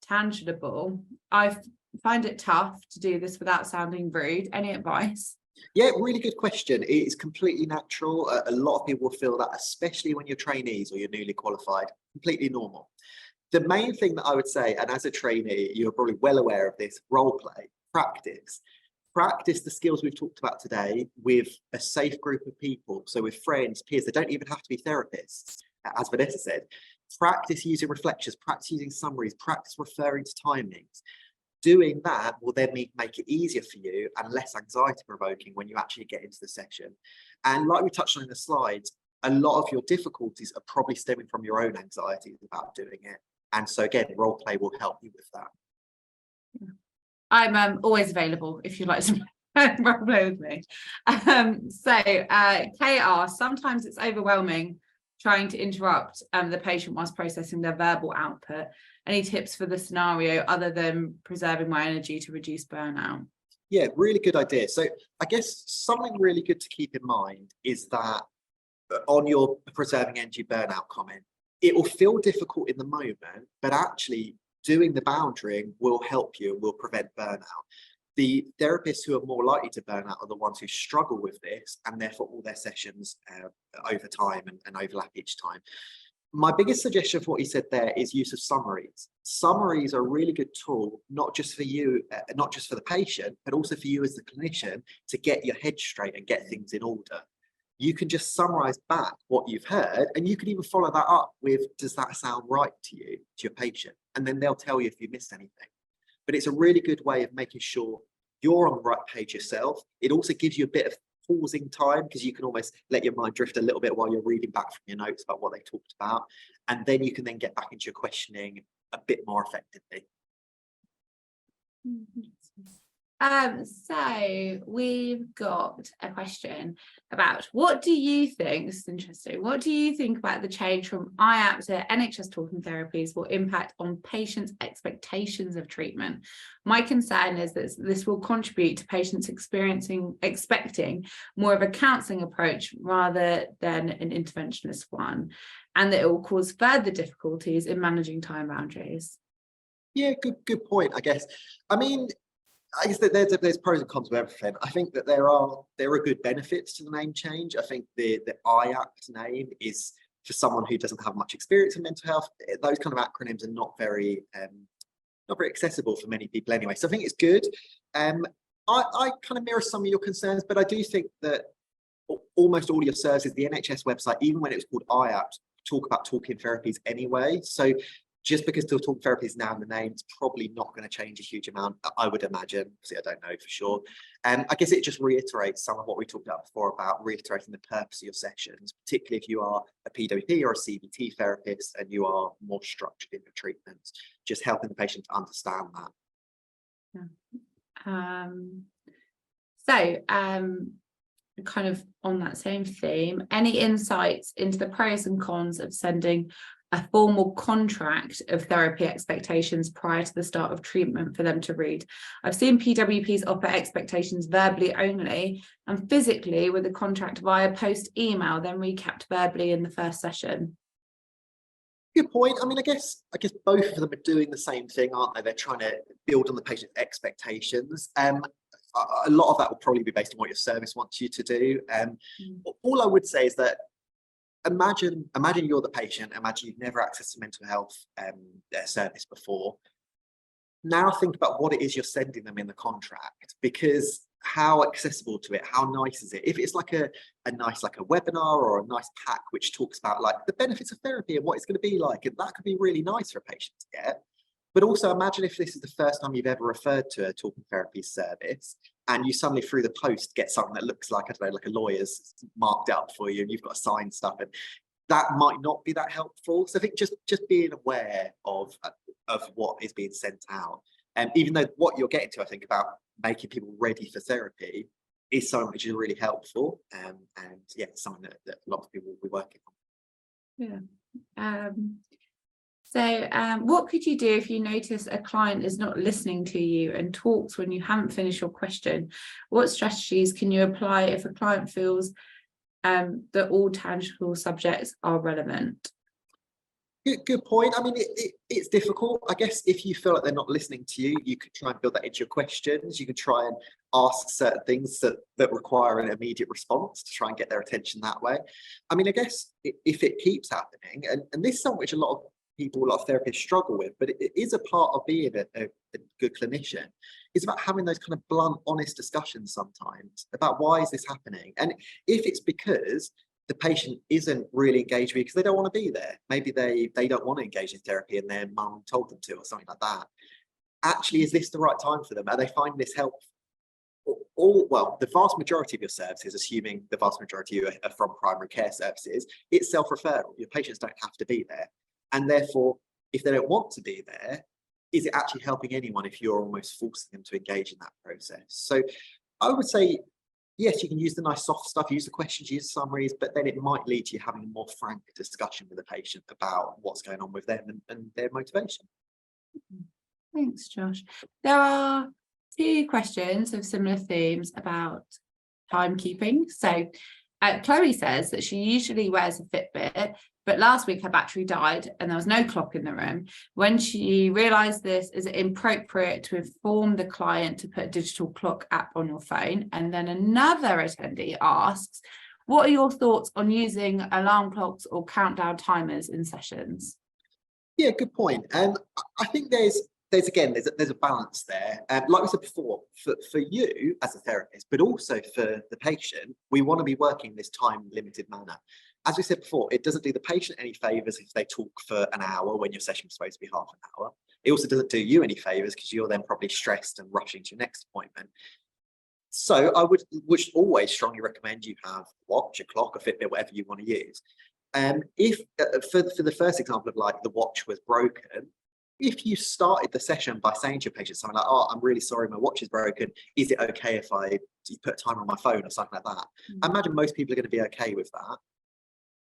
tangible. I find it tough to do this without sounding rude. Any advice? Yeah, really good question. It is completely natural. A lot of people feel that, especially when you're trainees or you're newly qualified, completely normal. The main thing that I would say, and as a trainee, you're probably well aware of this, role play, practice. Practice the skills we've talked about today with a safe group of people. So with friends, peers, they don't even have to be therapists, as Vanessa said. Practice using reflections, practice using summaries, practice referring to timings. Doing that will then make it easier for you and less anxiety provoking when you actually get into the session. And like we touched on in the slides, a lot of your difficulties are probably stemming from your own anxieties about doing it. And so again, role play will help you with that. I'm always available if you'd like to role play with me. Kay asks, sometimes it's overwhelming trying to interrupt the patient whilst processing their verbal output. Any tips for the scenario other than preserving my energy to reduce burnout? Yeah, really good idea. So I guess something really good to keep in mind is that on your preserving energy burnout comment, it will feel difficult in the moment, but actually doing the boundarying will help you and will prevent burnout. The therapists who are more likely to burn out are the ones who struggle with this, and therefore all their sessions over time and overlap each time. My biggest suggestion for what you said there is use of summaries. Summaries are a really good tool, not just for you, not just for the patient, but also for you as the clinician to get your head straight and get things in order. You can just summarize back what you've heard, and you can even follow that up with, does that sound right to you, to your patient? And then they'll tell you if you missed anything. But it's a really good way of making sure you're on the right page yourself. It also gives you a bit of pausing time, because you can almost let your mind drift a little bit while you're reading back from your notes about what they talked about. And then you can then get back into your questioning a bit more effectively. So we've got a question about, what do you think, this is interesting, what do you think about the change from IAPT to NHS Talking Therapies will impact on patients' expectations of treatment? My concern is that this will contribute to patients expecting more of a counselling approach rather than an interventionist one, and that it will cause further difficulties in managing time boundaries. Yeah, good point, I guess. I mean, I guess that there's pros and cons with everything. I think that there are good benefits to the name change. I think the IAPT name is, for someone who doesn't have much experience in mental health, those kind of acronyms are not very accessible for many people anyway. So I think it's good. I kind of mirror some of your concerns, but I do think that almost all your services, the NHS website, even when it was called IAPT, talk about talking therapies anyway. So just because still talking therapy is now in the name, it's probably not going to change a huge amount, I would imagine. See, I don't know for sure. I guess it just reiterates some of what we talked about before about reiterating the purpose of your sessions, particularly if you are a PWP or a CBT therapist and you are more structured in your treatments, just helping the patient to understand that. Kind of on that same theme, any insights into the pros and cons of sending a formal contract of therapy expectations prior to the start of treatment for them to read? I've seen PWPs offer expectations verbally only and physically with a contract via post email, then recapped verbally in the first session. Good point. I mean, I guess both of them are doing the same thing, aren't they? They're trying to build on the patient's expectations. A lot of that will probably be based on what your service wants you to do. All I would say is that imagine you're the patient. Imagine you've never accessed a mental health service before. Now think about what it is you're sending them in the contract, because how accessible to it, how nice is it? If it's like a nice, like a webinar or a nice pack which talks about like the benefits of therapy and what it's going to be like, and that could be really nice for a patient to get. But also imagine if this is the first time you've ever referred to a talking therapy service and you suddenly through the post get something that looks like, I don't know, like a lawyer's marked up for you and you've got to sign stuff, and that might not be that helpful. So I think just being aware of what is being sent out. And even though what you're getting to, I think, about making people ready for therapy is something which is really helpful. And yeah, it's something that a lot of people will be working on. Yeah. So what could you do if you notice a client is not listening to you and talks when you haven't finished your question? What strategies can you apply if a client feels that all tangible subjects are relevant? Good point. I mean, it's difficult. I guess if you feel like they're not listening to you, you could try and build that into your questions. You can try and ask certain things that require an immediate response to try and get their attention that way. I mean, I guess if it keeps happening, and this is something which a lot of therapists struggle with, but it is a part of being a good clinician. It's about having those kind of blunt, honest discussions sometimes about why is this happening. And if it's because the patient isn't really engaged with you because they don't want to be there, maybe they don't want to engage in therapy and their mum told them to or something like that. Actually, is this the right time for them? Are they finding this helpful? Well, the vast majority of your services, assuming the vast majority are from primary care services, it's self-referral. Your patients don't have to be there. And therefore, if they don't want to be there, is it actually helping anyone if you're almost forcing them to engage in that process? So I would say, yes, you can use the nice soft stuff, use the questions, use the summaries, but then it might lead to you having a more frank discussion with the patient about what's going on with them and their motivation. Thanks, Josh. There are 2 questions of similar themes about timekeeping. So Chloe says that she usually wears a Fitbit, but last week her battery died and there was no clock in the room. When she realised this, is it appropriate to inform the client to put a digital clock app on your phone? And then another attendee asks, what are your thoughts on using alarm clocks or countdown timers in sessions? Yeah, good point. I think there's a balance there. Like we said before, for you as a therapist, but also for the patient, we want to be working in this time-limited manner. As we said before, it doesn't do the patient any favours if they talk for an hour when your session was supposed to be half an hour. It also doesn't do you any favours because you're then probably stressed and rushing to your next appointment. So I would always strongly recommend you have a watch, a clock, a Fitbit, whatever you want to use. If for the first example of like the watch was broken, if you started the session by saying to your patient something like, "Oh, I'm really sorry, my watch is broken. Is it okay if I put a timer on my phone," or something like that? I imagine most people are going to be okay with that.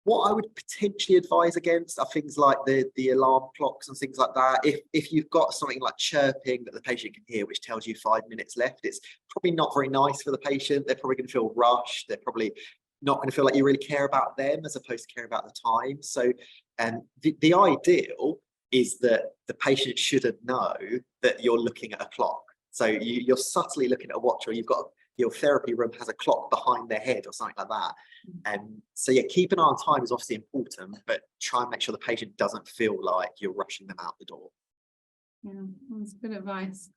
What I would potentially advise against are things like the alarm clocks and things like that. If you've got something like chirping that the patient can hear, which tells you 5 minutes left, it's probably not very nice for the patient. They're probably going to feel rushed. They're probably not going to feel like you really care about them as opposed to care about the time. So the ideal is that the patient shouldn't know that you're looking at a clock. So you're subtly looking at a watch, or you've got your therapy room has a clock behind their head or something like that. So yeah, keep an eye on time is obviously important, but try and make sure the patient doesn't feel like you're rushing them out the door. Yeah, that's good advice.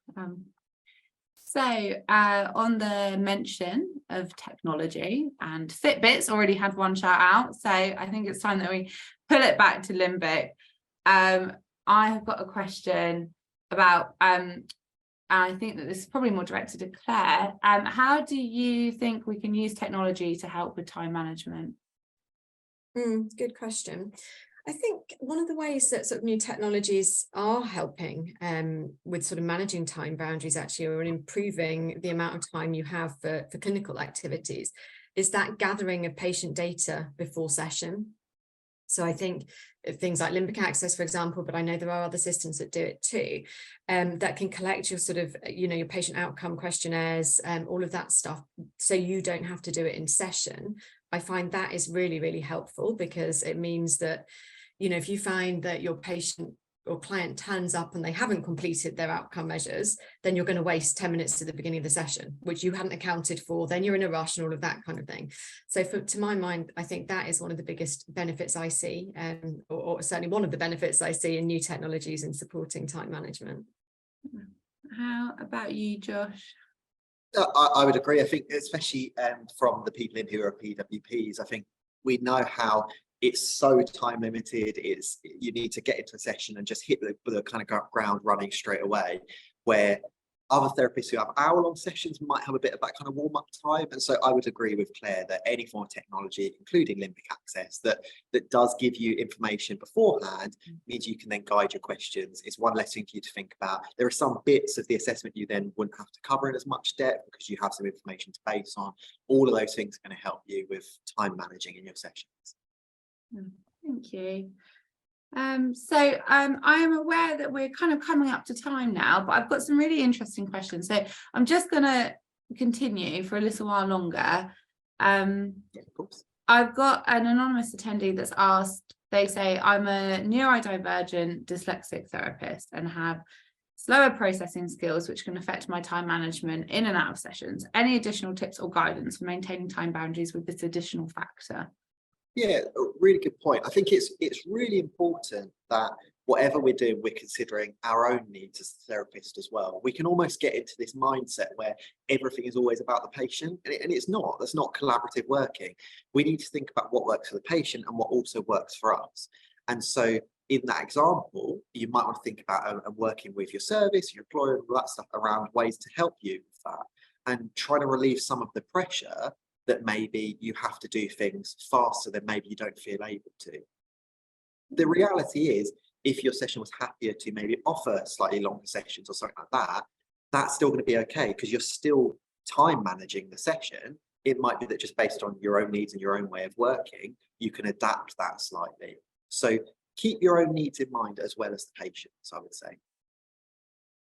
So on the mention of technology, and Fitbit's already had one shout out, so I think it's time that we pull it back to Limbic. I have got a question about I think that this is probably more directed at Claire. How do you think we can use technology to help with time management? Good question. I think one of the ways that sort of new technologies are helping with sort of managing time boundaries actually, or improving the amount of time you have for clinical activities, is that gathering of patient data before session. So I think things like Limbic Access, for example, but I know there are other systems that do it too, that can collect your sort of, your patient outcome questionnaires, all of that stuff, so you don't have to do it in session. I find that is really, really helpful, because it means that, if you find that your patient or client turns up and they haven't completed their outcome measures, then you're going to waste 10 minutes at the beginning of the session, which you hadn't accounted for. Then you're in a rush and all of that kind of thing. So to my mind, I think that is one of the biggest benefits I see, or certainly one of the benefits I see in new technologies in supporting time management. How about you, Josh? I would agree. I think especially from the people in who are PWPs, I think we know how it's so time limited. You need to get into a session and just hit the kind of ground running straight away, where other therapists who have hour-long sessions might have a bit of that kind of warm-up time. And so I would agree with Claire that any form of technology, including Limbic Access, that does give you information beforehand, means you can then guide your questions. It's one less thing for you to think about. There are some bits of the assessment you then wouldn't have to cover in as much depth because you have some information to base on. All of those things are going to help you with time managing in your sessions. Thank you. So I am aware that we're kind of coming up to time now, but I've got some really interesting questions. So I'm just going to continue for a little while longer. Yeah, of course. I've got an anonymous attendee that's asked, they say, I'm a neurodivergent dyslexic therapist and have slower processing skills, which can affect my time management in and out of sessions. Any additional tips or guidance for maintaining time boundaries with this additional factor? Yeah, really good point. I think it's really important that whatever we're doing, we're considering our own needs as a therapist as well. We can almost get into this mindset where everything is always about the patient, and it's not. That's not collaborative working. We need to think about what works for the patient and what also works for us. And so in that example, you might want to think about working with your service, your employer, all that stuff around ways to help you with that, and try to relieve some of the pressure that maybe you have to do things faster than maybe you don't feel able to. The reality is, if your session was happier to maybe offer slightly longer sessions or something like that, that's still going to be okay because you're still time managing the session. It might be that just based on your own needs and your own way of working, you can adapt that slightly. So keep your own needs in mind as well as the patient's, I would say.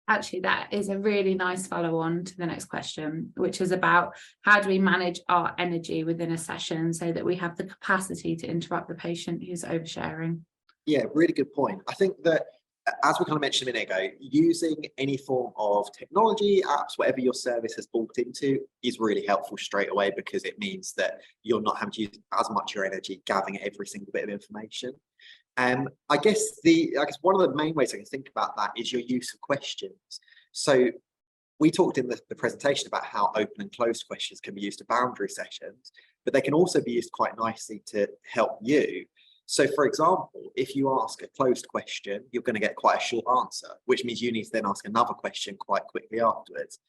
Actually, that is a really nice follow-on to the next question, which is about how do we manage our energy within a session so that we have the capacity to interrupt the patient who's oversharing? Yeah, really good point. I think that, as we kind of mentioned a minute ago, using any form of technology, apps, whatever your service has bought into is really helpful straight away, because it means that you're not having to use as much of your energy gathering every single bit of information. I guess one of the main ways I can think about that is your use of questions. So we talked in the presentation about how open and closed questions can be used to boundary sessions, but they can also be used quite nicely to help you. So for example, if you ask a closed question, you're going to get quite a short answer, which means you need to then ask another question quite quickly afterwards.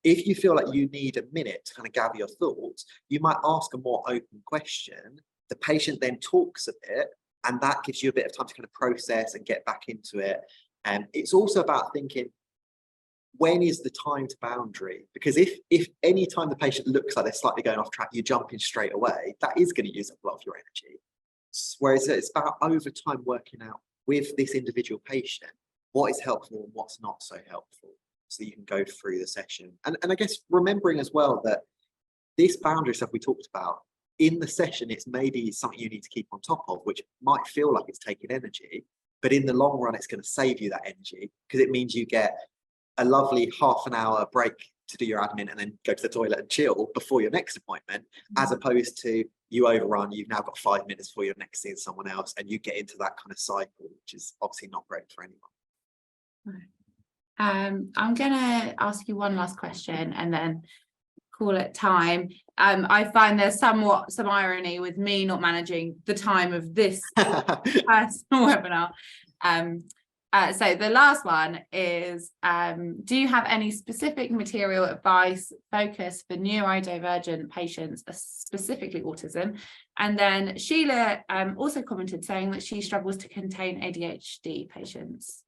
If you feel like you need a minute to kind of gather your thoughts, you might ask a more open question. The patient then talks a bit, and that gives you a bit of time to kind of process and get back into it. And it's also about thinking, when is the timed boundary? Because if any time the patient looks like they're slightly going off track, you jump in straight away, that is going to use up a lot of your energy. Whereas it's about over time working out with this individual patient what is helpful and what's not so helpful, so you can go through the session. And I guess remembering as well that this boundary stuff we talked about, in the session, it's maybe something you need to keep on top of, which might feel like it's taking energy, but in the long run, it's going to save you that energy, because it means you get a lovely half an hour break to do your admin and then go to the toilet and chill before your next appointment, as opposed to you overrun, you've now got 5 minutes before you're next seeing someone else, and you get into that kind of cycle, which is obviously not great for anyone. I'm gonna ask you one last question and then call it time. I find there's some irony with me not managing the time of this personal webinar. So the last one is, do you have any specific material advice focus for neurodivergent patients, specifically autism? And then Sheila also commented saying that she struggles to contain ADHD patients.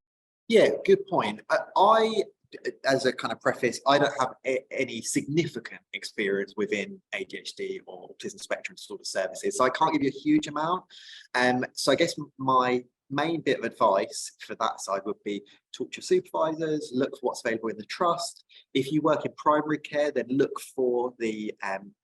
Yeah, good point. I, as a kind of preface, I don't have any significant experience within ADHD or autism spectrum disorder services, so I can't give you a huge amount. So I guess my main bit of advice for that side would be talk to your supervisors, look for what's available in the trust. If you work in primary care, then look for the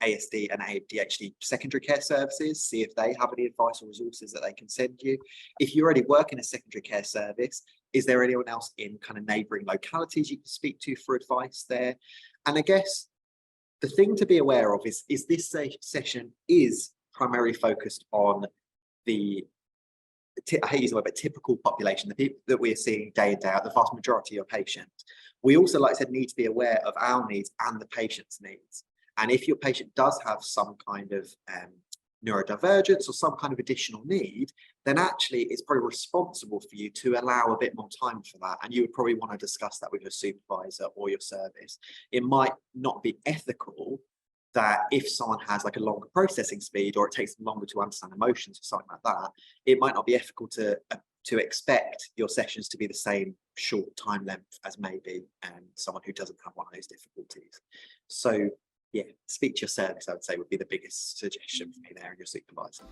ASD and ADHD secondary care services, see if they have any advice or resources that they can send you. If you already work in a secondary care service, is there anyone else in kind of neighbouring localities you can speak to for advice there? And I guess the thing to be aware of is this session is primarily focused on the, I hate using the word, but typical population, the people that we're seeing day in, day out, the vast majority of patients. We also, like I said, need to be aware of our needs and the patient's needs. And if your patient does have some kind of neurodivergence or some kind of additional need, then actually it's probably responsible for you to allow a bit more time for that. And you would probably want to discuss that with your supervisor or your service. It might not be ethical that if someone has like a longer processing speed, or it takes them longer to understand emotions or something like that, it might not be ethical to expect your sessions to be the same short time length as maybe someone who doesn't have one of those difficulties. So yeah, speak to your service, I would say, would be the biggest suggestion for me there, and your supervisor.